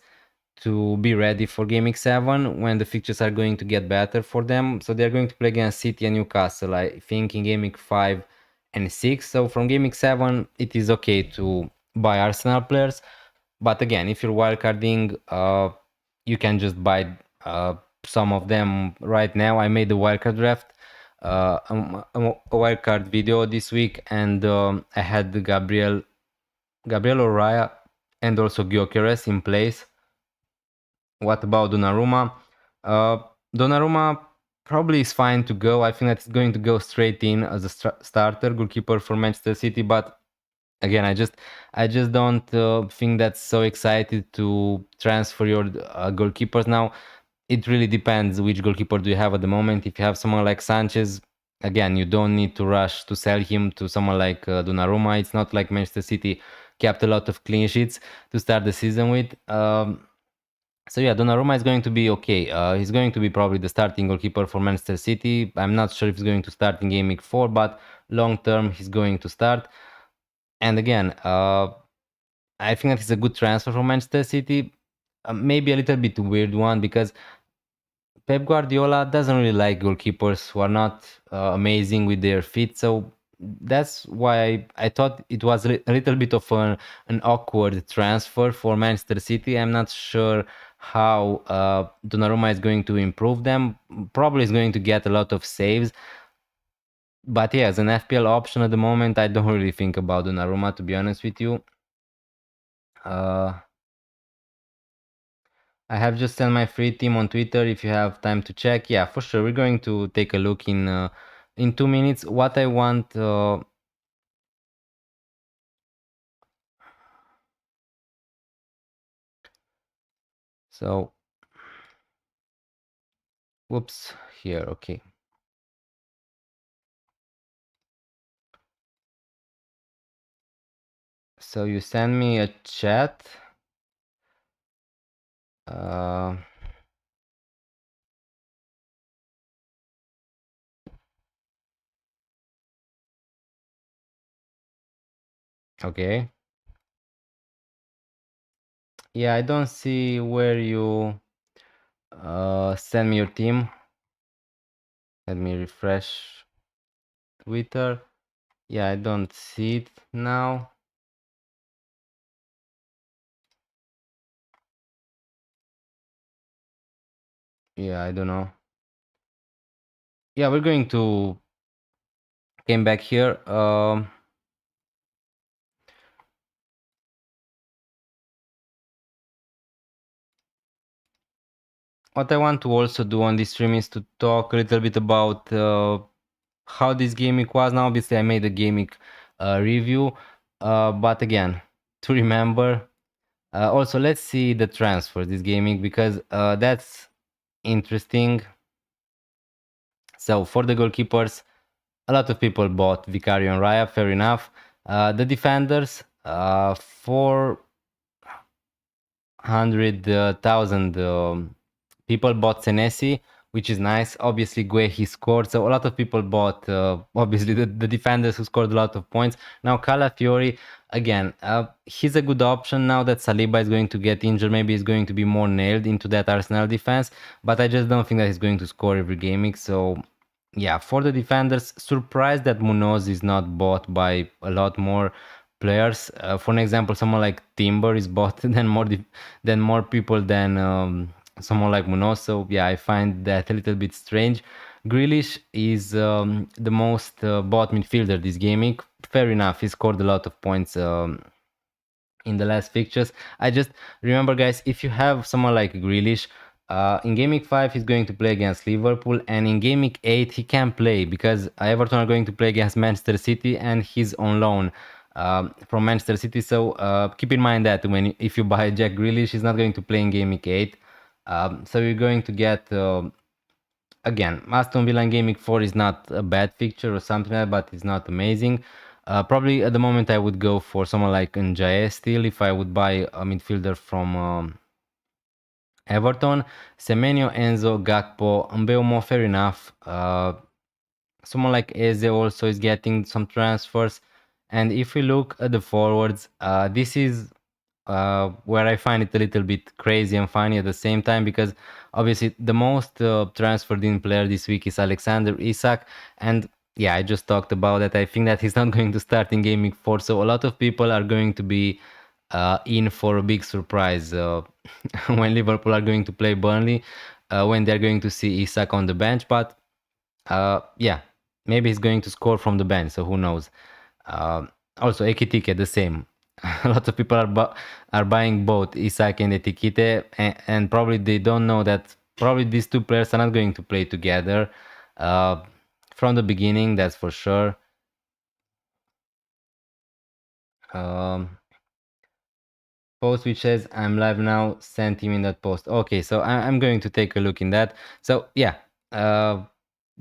to be ready for game week 7 when the fixtures are going to get better for them. So they're going to play against City and Newcastle, I think, in game week 5 and 6. So from game week 7, it is okay to buy Arsenal players. But again, if you're wildcarding, you can just buy some of them right now. I made a wildcard draft, a wildcard video this week, and I had the Gabriel Oraya and also Gyökeres in place. What about Donnarumma? Uh, Donnarumma probably is fine to go. I think that it's going to go straight in as a starter goalkeeper for Manchester City. But again, I just don't think that's so excited to transfer your goalkeepers now. It really depends which goalkeeper do you have at the moment. If you have someone like Sanchez, again, you don't need to rush to sell him to someone like Donnarumma. It's not like Manchester City kept a lot of clean sheets to start the season with. So yeah, Donnarumma is going to be okay. He's going to be probably the starting goalkeeper for Manchester City. I'm not sure if he's going to start in game week 4, but long term he's going to start. And again, I think that he's a good transfer from Manchester City. Maybe a little bit weird one because Pep Guardiola doesn't really like goalkeepers who are not amazing with their feet. So that's why I thought it was a little bit of an awkward transfer for Manchester City. I'm not sure how Donnarumma is going to improve them. Probably is going to get a lot of saves. But yeah, as an FPL option at the moment, I don't really think about Donnarumma, to be honest with you. I have just sent my free team on Twitter if you have time to check. Yeah, for sure. We're going to take a look in 2 minutes. What I want so whoops here, okay. So you send me a chat. Okay. Yeah, I don't see where you send me your team. Let me refresh Twitter. Yeah, I don't see it now. Yeah, I don't know. Yeah, we're going to came back here. What I want to also do on this stream is to talk a little bit about how this gaming was. Now, obviously, I made a gaming review, but again, to remember, also let's see the transfer this gaming because that's interesting. So for the goalkeepers, a lot of people bought Vicario and Raya, fair enough. The defenders, 400,000 people bought Senesi, which is nice. Obviously, Gue he scored, so a lot of people bought. Obviously, the defenders who scored a lot of points. Now Calafiori, again, he's a good option now that Saliba is going to get injured. Maybe he's going to be more nailed into that Arsenal defense, but I just don't think that he's going to score every gaming. So yeah, for the defenders, surprised that Munoz is not bought by a lot more players. For an example, someone like Timber is bought than more people than someone like Munoz. So yeah, I find that a little bit strange. Grealish is the most bought midfielder this gaming. Fair enough, he scored a lot of points in the last fixtures. I just remember, guys, if you have someone like Grealish, in Game Week 5 he's going to play against Liverpool, and in Game Week 8 he can play because Everton are going to play against Manchester City and he's on loan from Manchester City. So keep in mind that if you buy Jack Grealish, he's not going to play in Game Week 8. So you're going to get again, Aston Villa in Game Week 4 is not a bad fixture or something like that, but it's not amazing. Probably at the moment I would go for someone like Njae still if I would buy a midfielder Everton, Semenyo, Enzo, Gakpo, Mbeumo, fair enough. Someone like Eze also is getting some transfers. And if we look at the forwards, this is where I find it a little bit crazy and funny at the same time, because obviously the most transferred in player this week is Alexander Isak. And yeah, I just talked about that. I think that he's not going to start in Game Week 4. So a lot of people are going to be in for a big surprise when Liverpool are going to play Burnley, when they're going to see Isak on the bench. But yeah, maybe he's going to score from the bench, so who knows. Also, Ekitike, the same. A lot of people are buying both Isak and Ekitike, and probably they don't know that probably these two players are not going to play together from the beginning, that's for sure. Post which says I'm live now, sent him in that post. Okay, so I'm going to take a look in that. So yeah,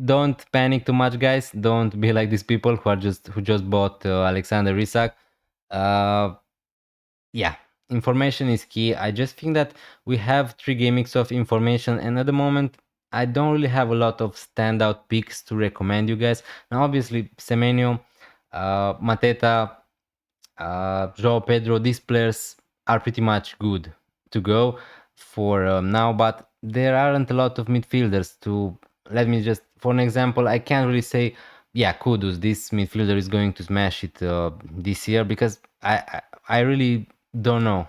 don't panic too much, guys. Don't be like these people who just bought Alexander Isak. Yeah, information is key. I just think that we have 3 gamings of information, and at the moment I don't really have a lot of standout picks to recommend you guys. Now obviously Semenyo, Mateta, Joao Pedro, these players are pretty much good to go for now, but there aren't a lot of midfielders to. Let me just, for an example, I can't really say, yeah, Kudus, this midfielder is going to smash it this year, because I really don't know.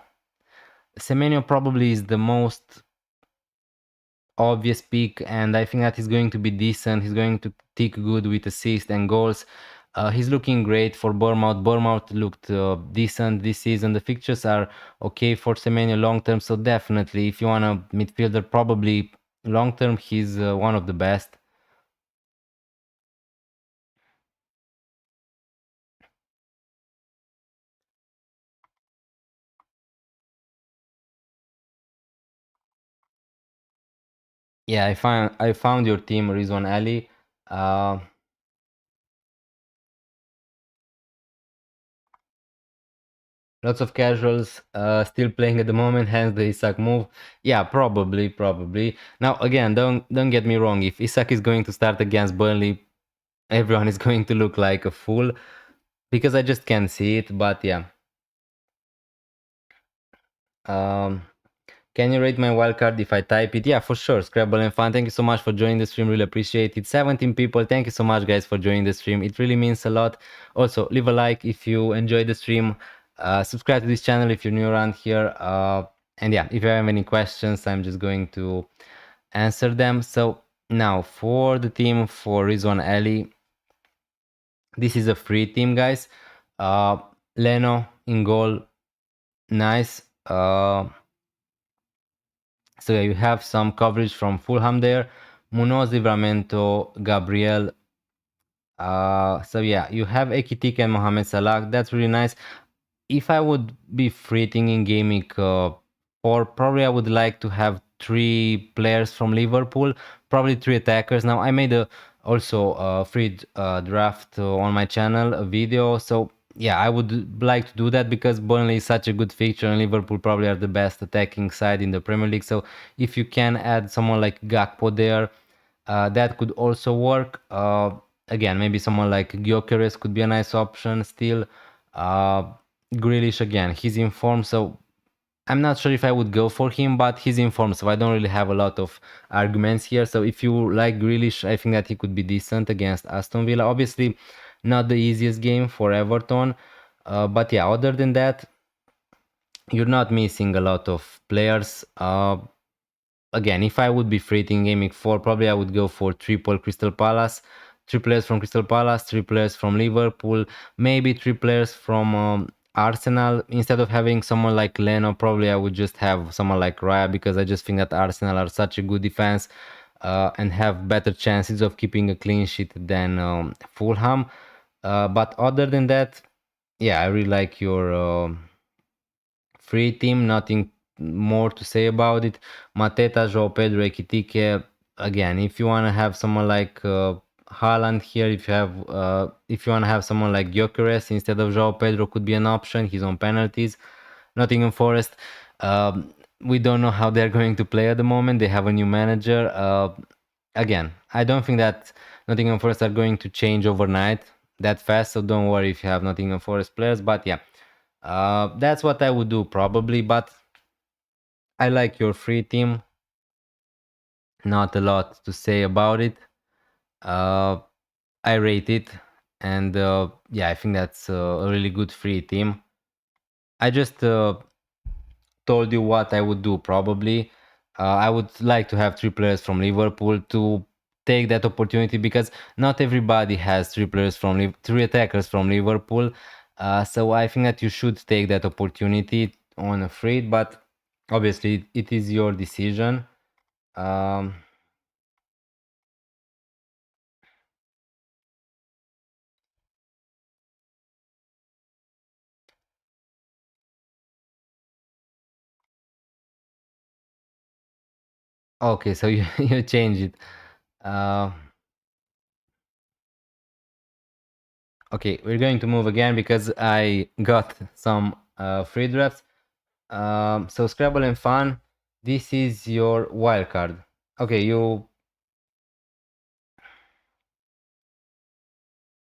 Semenyo probably is the most obvious pick, and I think that he's going to be decent. He's going to tick good with assists and goals. He's looking great for Bournemouth. Bournemouth looked decent this season. The fixtures are okay for Semenyo long term, so definitely, if you want a midfielder, probably long term, he's one of the best. Yeah, I found your team, Rizwan Ali. Uh, Lots of casuals still playing at the moment, hence the Isak move. Yeah, probably. Now again, don't get me wrong. If Isak is going to start against Burnley, everyone is going to look like a fool, because I just can't see it. But yeah. Um, can you rate my wildcard if I type it? Yeah, for sure. Scrabble and fun. Thank you so much for joining the stream. Really appreciate it. 17 people. Thank you so much, guys, for joining the stream. It really means a lot. Also, leave a like if you enjoyed the stream. Subscribe to this channel if you're new around here. And yeah, if you have any questions, I'm just going to answer them. So now for the team for Rizwan Ali, this is a free team, guys. Leno in goal. Nice. So you have some coverage from Fulham there. Munoz, Livramento, Gabriel. So yeah, you have Ekitik and Mohamed Salah. That's really nice. If I would be fitting in gaming, or probably I would like to have 3 players from Liverpool, probably 3 attackers. Now I made also a free draft on my channel, a video. So yeah, I would like to do that, because Burnley is such a good fixture and Liverpool probably are the best attacking side in the Premier League. So if you can add someone like Gakpo there, that could also work. Again, maybe someone like Gyökeres could be a nice option still. Grealish, again, he's in form, so I'm not sure if I would go for him, but he's in form, so I don't really have a lot of arguments here. So if you like Grealish, I think that he could be decent against Aston Villa. Obviously, not the easiest game for Everton, but yeah, other than that, you're not missing a lot of players. Again, if I would be free in Gaming 4, probably I would go for triple Crystal Palace. 3 players from Crystal Palace, 3 players from Liverpool, maybe 3 players from Arsenal. Instead of having someone like Leno, probably I would just have someone like Raya, because I just think that Arsenal are such a good defense and have better chances of keeping a clean sheet than Fulham. But other than that, yeah, I really like your free team. Nothing more to say about it. Mateta, Joao Pedro, Ekitike. Again, if you want to have someone like Haaland here, if you want to have someone like Gyökeres instead of Joao Pedro, could be an option. He's on penalties. Nottingham Forest. we don't know how they're going to play at the moment. They have a new manager. Again, I don't think that Nottingham Forest are going to change overnight that fast, so don't worry if you have Nottingham Forest players. But yeah, that's what I would do probably. But I like your free team. Not a lot to say about it. I rate it, and yeah, I think that's a really good free team. I just told you what I would do probably. I would like to have 3 players from Liverpool to take that opportunity because not everybody has 3 players from 3 attackers from Liverpool. So I think that you should take that opportunity on a free, but obviously it is your decision. Um, okay, so you change it. Uh, okay, we're going to move again because I got some free drafts. So Scrabble and Fun, this is your wildcard. Okay, you.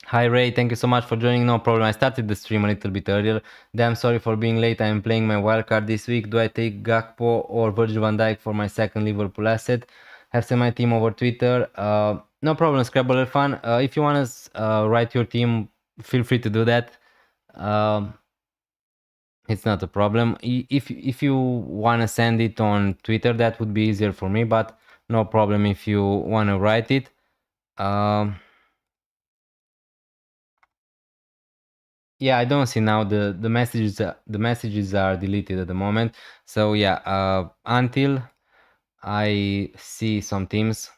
Hi Ray, thank you so much for joining. No problem. I started the stream a little bit earlier. Damn sorry for being late. I am playing my wildcard this week. Do I take Gakpo or Virgil van Dijk for my second Liverpool asset? Have sent my team over Twitter. No problem, Scrabble and Fun. If you want to write your team, feel free to do that. It's not a problem. If you want to send it on Twitter, that would be easier for me, but no problem if you want to write it. Yeah, I don't see now the messages. The messages are deleted at the moment. So yeah, until I see some teams.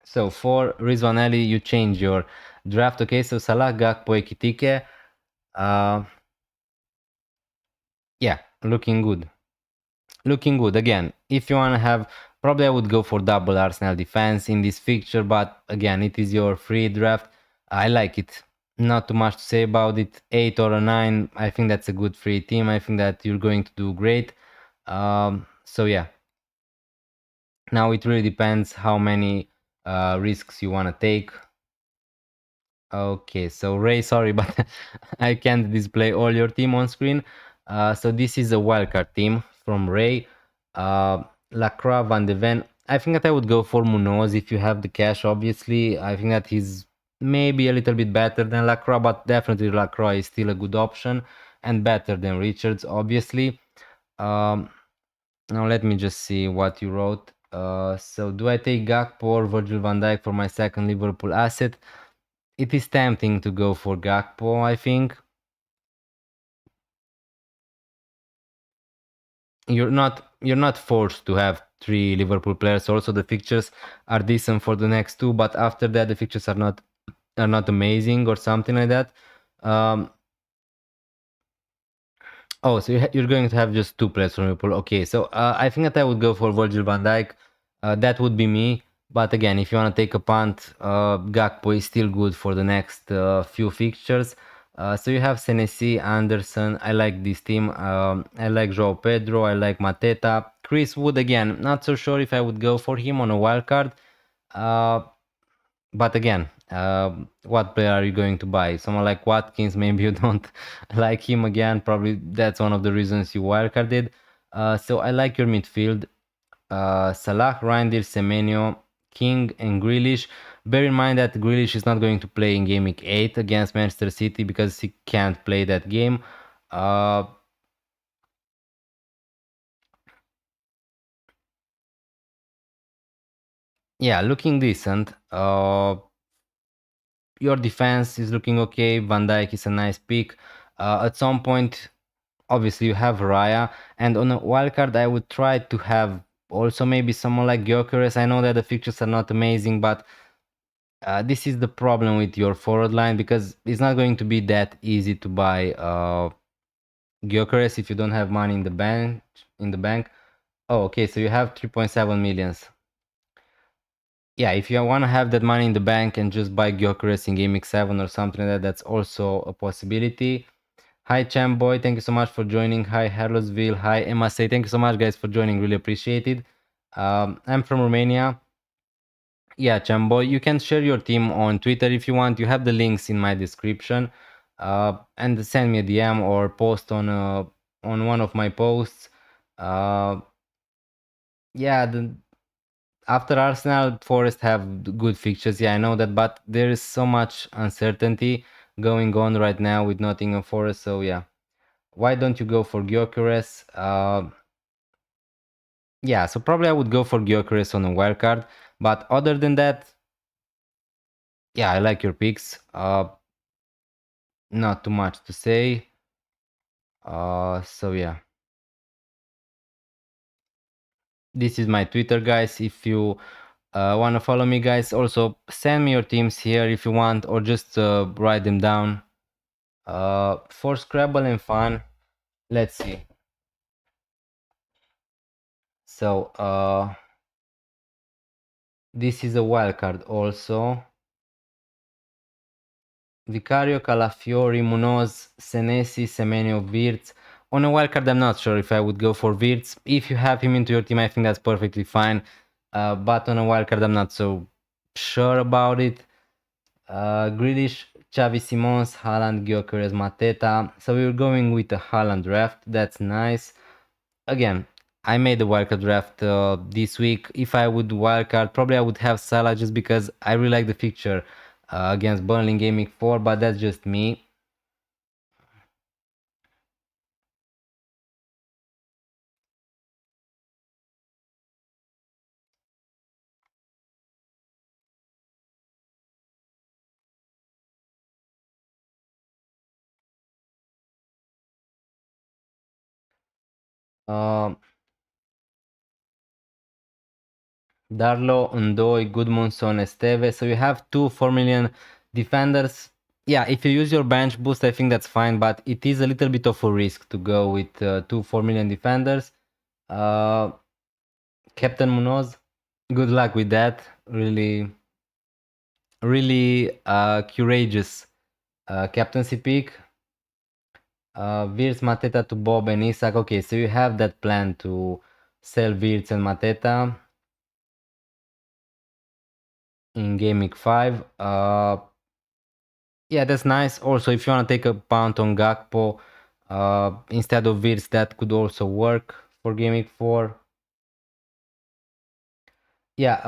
So for Rizwan Ali, you change your draft. Okay, so Salah, Gakpo, Ekitike. Yeah, looking good. Looking good. Again, if you want to have, probably I would go for double Arsenal defense in this fixture, but again, it is your free draft. I like it. Not too much to say about it. 8 or a 9, I think that's a good free team. I think that you're going to do great. So yeah. Now it really depends how many risks you want to take. Okay, so Ray, sorry, but I can't display all your team on screen. So this is a wildcard team from Ray. Lacroix, Van de Ven. I think that I would go for Munoz if you have the cash, obviously. I think that he's maybe a little bit better than Lacroix, but definitely Lacroix is still a good option and better than Richards, obviously. Now let me just see what you wrote. So do I take Gakpo or Virgil van Dijk for my second Liverpool asset? It is tempting to go for Gakpo, I think. You're not forced to have 3 Liverpool players. Also, the fixtures are decent for the next 2, but after that, the fixtures are not amazing or something like that. Oh, so you're going to have just 2 players from Liverpool. Okay, so I think that I would go for Virgil van Dijk. That would be me. But again, if you want to take a punt, Gakpo is still good for the next few fixtures. So you have Senesi, Anderson. I like this team. I like João Pedro. I like Mateta. Chris Wood, again, not so sure if I would go for him on a wild card. But again, what player are you going to buy? Someone like Watkins, maybe you don't like him again. Probably that's one of the reasons you wildcarded. So I like your midfield. Salah, Reinders, Semenyo, King, and Grealish. Bear in mind that Grealish is not going to play in Game Week 8 against Manchester City because he can't play that game. Yeah, looking decent. Your defense is looking okay. Van Dijk is a nice pick. At some point, obviously you have Raya, and on a wildcard I would try to have also maybe someone like Gyökeres. I know that the fixtures are not amazing, but this is the problem with your forward line because it's not going to be that easy to buy Gyökeres if you don't have money in the bank. Oh, okay, so you have 3.7 millions. Yeah, if you want to have that money in the bank and just buy Gyökeres in Game Week 7 or something like that, that's also a possibility. Hi Chamboy, thank you so much for joining. Hi Harlosville, hi Emma Say, thank you so much guys for joining, really appreciate it. I'm from Romania. Yeah, Chamboy, you can share your team on Twitter if you want. You have the links in my description. And send me a DM or post on one of my posts. Yeah, after Arsenal, Forest have good fixtures. Yeah, I know that, but there is so much uncertainty going on right now with Nottingham Forest. So yeah, why don't you go for Gyökeres? Yeah, so probably I would go for Gyökeres on a wild card. But other than that, yeah, I like your picks. Not too much to say. So yeah, this is my Twitter, guys. If you want to follow me, guys, also send me your teams here if you want, or just write them down. For Scrabble and fun, let's see. So this is a wildcard also. Vicario, Calafiori, Munoz, Senesi, Semenyo, Wirtz. On a wildcard, I'm not sure if I would go for Wirtz. If you have him into your team, I think that's perfectly fine. But on a wildcard, I'm not so sure about it. Grealish, Xavi Simons, Haaland, Gyökeres, Mateta. So we're going with a Haaland draft. That's nice. Again, I made the wildcard draft this week. If I would wildcard, probably I would have Salah just because I really like the fixture against Burnley in Game Week 4, but that's just me. Uh, Darlow, Ndoi, Goodmanson, Esteve. So you have two 4 million defenders. Yeah, if you use your bench boost, I think that's fine, but it is a little bit of a risk to go with two 4 million defenders. Captain Munoz, good luck with that. Really, really courageous captaincy pick. Wirtz, Mateta to Bob and Isak. Okay, so you have that plan to sell Wirtz and Mateta in Game Week 5. Yeah, that's nice. Also, if you want to take a punt on Gakpo instead of Wirtz, that could also work for Game Week 4. Yeah,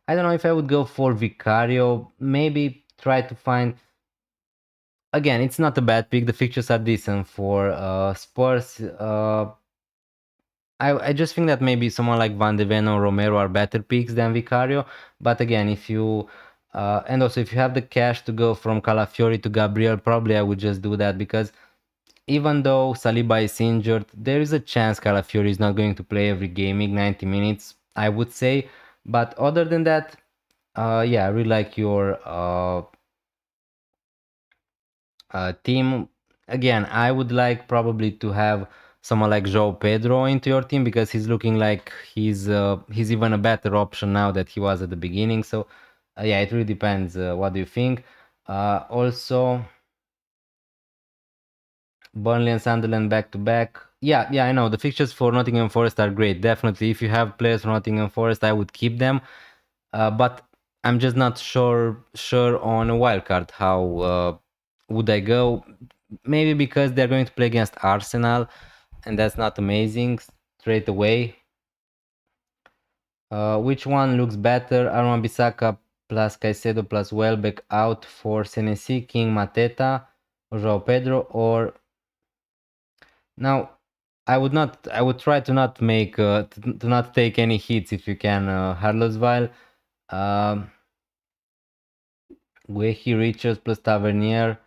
I don't know if I would go for Vicario. Maybe try to find. Again, it's not a bad pick. The fixtures are decent for Spurs. I just think that maybe someone like Van de Ven or Romero are better picks than Vicario. But again, if you and also if you have the cash to go from Calafiori to Gabriel, probably I would just do that because even though Saliba is injured, there is a chance Calafiori is not going to play every game in 90 minutes, I would say. But other than that, yeah, I really like your team. Again, I would like probably to have someone like João Pedro into your team because he's looking like he's even a better option now that he was at the beginning. So yeah, it really depends. What do you think? Also, Burnley and Sunderland back to back. Yeah, I know the fixtures for Nottingham Forest are great. Definitely, if you have players from Nottingham Forest, I would keep them. But I'm just not sure on a wild card. How would I go? Maybe because they're going to play against Arsenal, and that's not amazing straight away. Which one looks better? Arman Bissaka plus Caicedo plus Welbeck out for Senesi, King, Mateta, or João Pedro, or now I would try to not make to not take any hits if you can. Harlosville, Guehi, Richards plus Tavernier.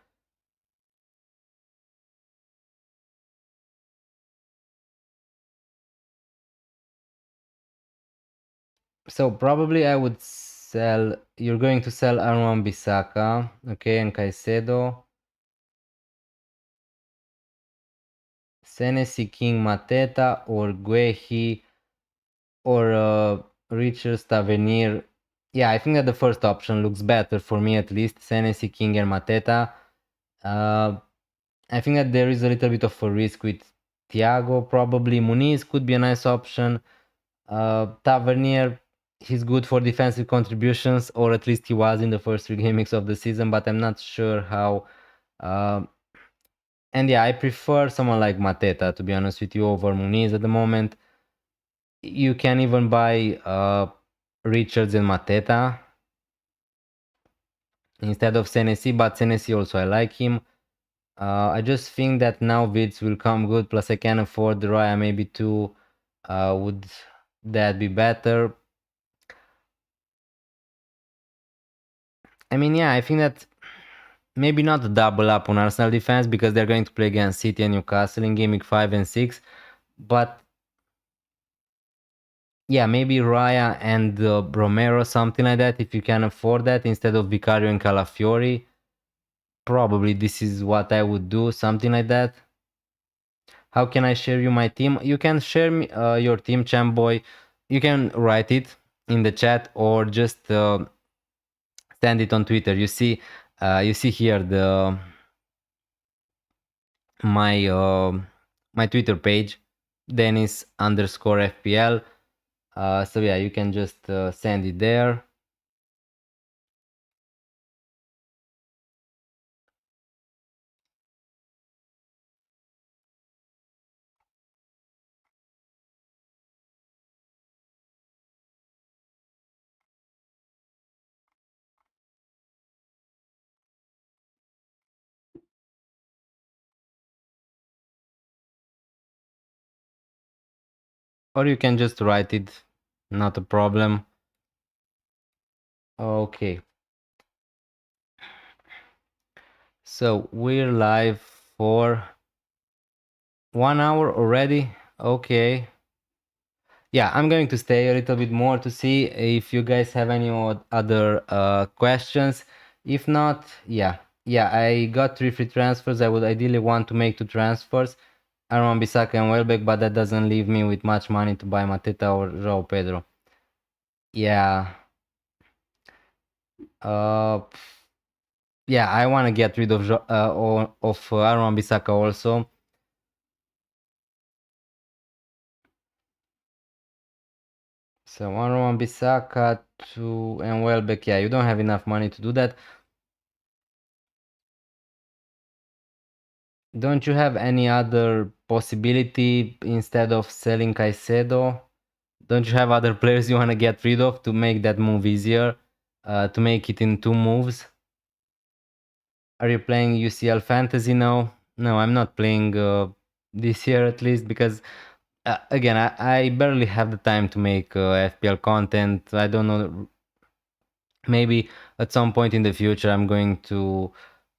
So probably I would sell. You're going to sell Arman Bissaka, okay, and Caicedo, Senesi, King, Mateta, or Guehi, or Richards, Tavernier. Yeah, I think that the first option looks better for me at least. Senesi, King, and Mateta. I think that there is a little bit of a risk with Thiago. Probably Muniz could be a nice option. Tavernier, he's good for defensive contributions, or at least he was in the first 3 games of the season, but I'm not sure how. Uh, and yeah, I prefer someone like Mateta, to be honest with you, over Muniz at the moment. You can even buy Richards and Mateta instead of Senesi, but Senesi also I like him. I just think that now Vids will come good, plus I can afford the Raya maybe too. Would that be better? I mean, yeah, I think that maybe not a double up on Arsenal defense because they're going to play against City and Newcastle in game week 5 and 6. But yeah, maybe Raya and Romero, something like that, if you can afford that instead of Vicario and Calafiori. Probably this is what I would do, something like that. How can I share you my team? You can share me your team, Chamboy. You can write it in the chat or just send it on Twitter. You see here the my Twitter page, Denis underscore FPL. So yeah, you can just send it there. Or you can just write it, not a problem. Okay. So we're live for 1 hour already. Okay. Yeah, I'm going to stay a little bit more to see if you guys have any other questions. If not, yeah, I got 3 free transfers. I would ideally want to make 2 transfers, Aaron Bissaka and Welbeck, but that doesn't leave me with much money to buy Mateta or João Pedro. Yeah. Yeah, I want to get rid of Aaron Bissaka also. So Aaron Bissaka and Welbeck. Yeah, you don't have enough money to do that. Don't you have any other possibility instead of selling Caicedo? Don't you have other players you want to get rid of to make that move easier? To make it in 2 moves? Are you playing UCL Fantasy now? No, I'm not playing this year at least because again, I barely have the time to make FPL content. I don't know. Maybe at some point in the future I'm going to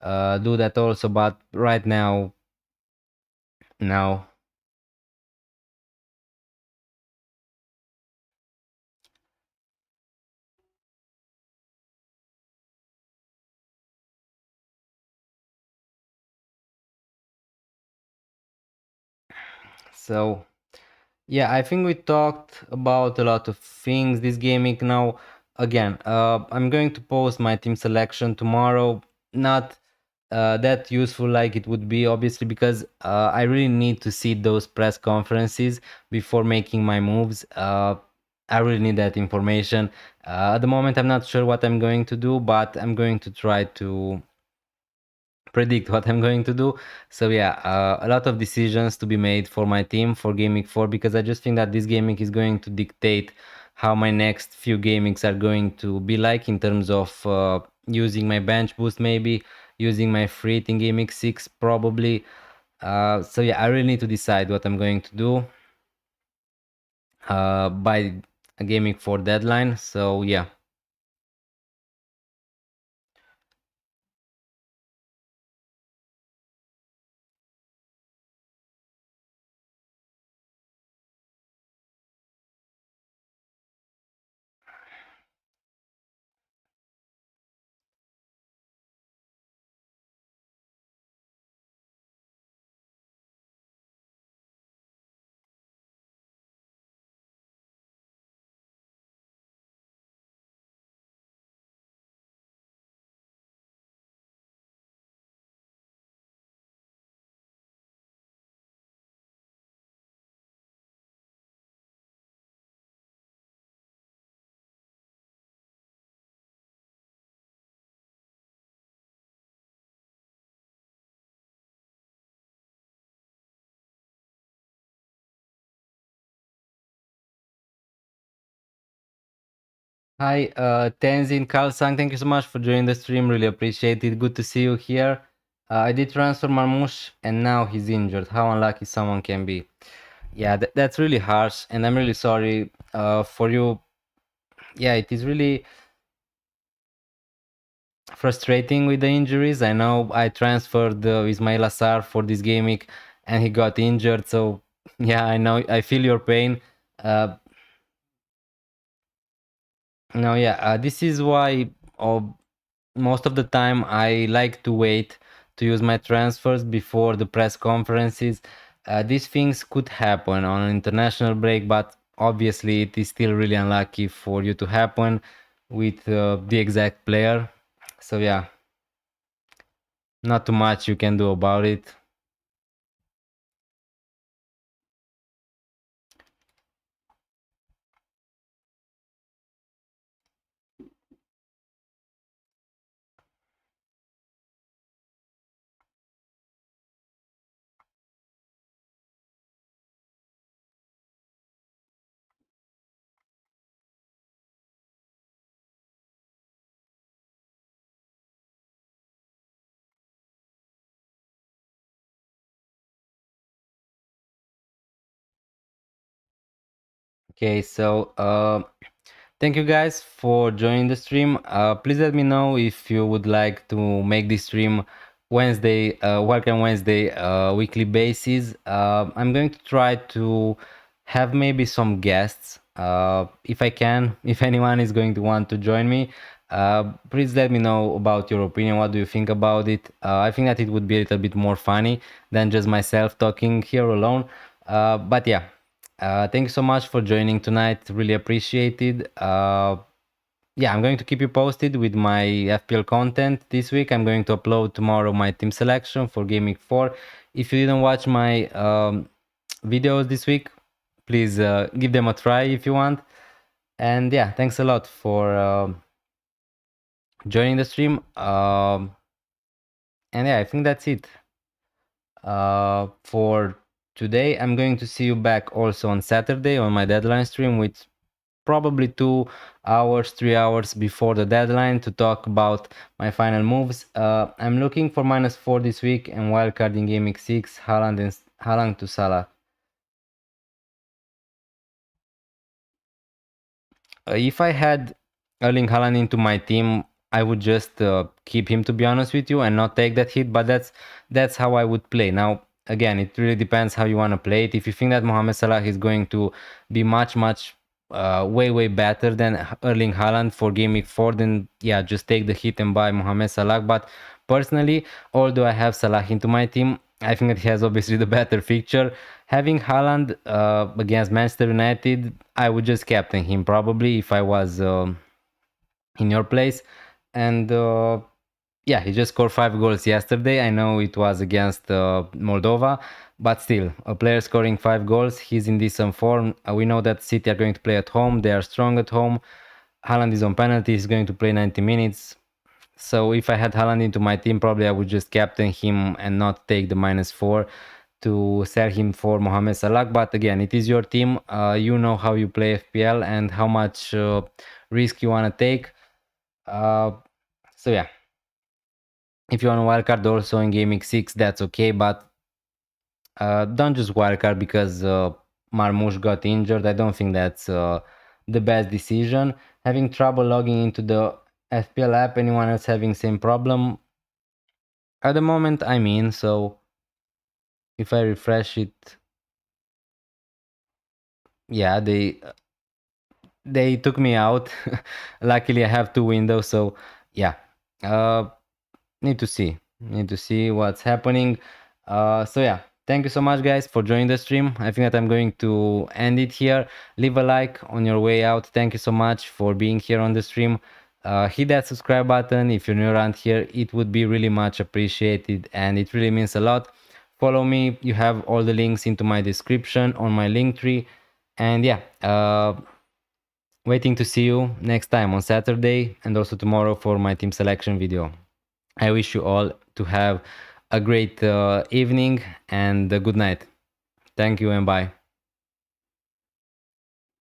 do that also, but right now, no. So yeah, I think we talked about a lot of things this gaming now. Again, I'm going to post my team selection tomorrow. Not that useful like it would be, obviously, because I really need to see those press conferences before making my moves. I really need that information. At the moment, I'm not sure what I'm going to do, but I'm going to try to predict what I'm going to do. So yeah, a lot of decisions to be made for my team for gaming 4 because I just think that this gaming is going to dictate how my next few gamings are going to be like in terms of using my bench boost, maybe using my free in gaming 6 probably. So yeah, I really need to decide what I'm going to do by a gaming 4 deadline. So yeah. Hi, Tenzin Kalsang, thank you so much for joining the stream. Really appreciate it. Good to see you here. I did transfer Marmoush and now he's injured. How unlucky someone can be. Yeah, that's really harsh, and I'm really sorry for you. Yeah, it is really frustrating with the injuries. I know I transferred Ismail Assar for this game week and he got injured. So, yeah, I know. I feel your pain. Uh, no, yeah, this is why most of the time I like to wait to use my transfers before the press conferences. These things could happen on an international break, but obviously it is still really unlucky for you to happen with the exact player. So yeah, not too much you can do about it. Okay, so thank you guys for joining the stream. Please let me know if you would like to make this stream Wednesday, Wildcard Wednesday, weekly basis. I'm going to try to have maybe some guests, if I can. If anyone is going to want to join me, please let me know about your opinion. What do you think about it? I think that it would be a little bit more funny than just myself talking here alone. But yeah. Thank you so much for joining tonight. Really appreciated. Yeah, I'm going to keep you posted with my FPL content this week. I'm going to upload tomorrow my team selection for Game Week 4. If you didn't watch my videos this week, please give them a try if you want. And yeah, thanks a lot for joining the stream. And yeah, I think that's it for today. I'm going to see you back also on Saturday on my deadline stream with probably 2 hours, 3 hours before the deadline to talk about my final moves. I'm looking for -4 this week and wildcard in Game Week 6, Haaland to Salah. If I had Erling Haaland into my team, I would just keep him, to be honest with you, and not take that hit. But that's how I would play. Now, again, it really depends how you want to play it. If you think that Mohamed Salah is going to be much way better than Erling Haaland for Game Week 4, then yeah, just take the hit and buy Mohamed Salah. But personally, although I have Salah into my team, I think that he has obviously the better fixture. Having Haaland against Manchester United, I would just captain him probably if I was in your place. And yeah, he just scored 5 goals yesterday. I know it was against Moldova, but still, a player scoring 5 goals, he's in decent form. We know that City are going to play at home. They are strong at home. Haaland is on penalty. He's going to play 90 minutes. So if I had Haaland into my team, probably I would just captain him and not take the -4 to sell him for Mohamed Salah. But again, it is your team. You know how you play FPL and how much risk you want to take. So yeah, if you want a wildcard also in Game Week 6, that's okay. But don't just wildcard because Marmoush got injured. I don't think that's the best decision. Having trouble logging into the FPL app, anyone else having same problem? At the moment, I'm in, so if I refresh it, yeah, they took me out. Luckily, I have 2 windows, so yeah, need to see what's happening. So yeah, thank you so much, guys, for joining the stream. I think that I'm going to end it here. Leave a like on your way out. Thank you so much for being here on the stream. Hit that subscribe button if you're new around here. It would be really much appreciated and it really means a lot. Follow me. You have all the links into my description on my link tree. And yeah, waiting to see you next time on Saturday and also tomorrow for my team selection video. I wish you all to have a great evening and a good night. Thank you and bye.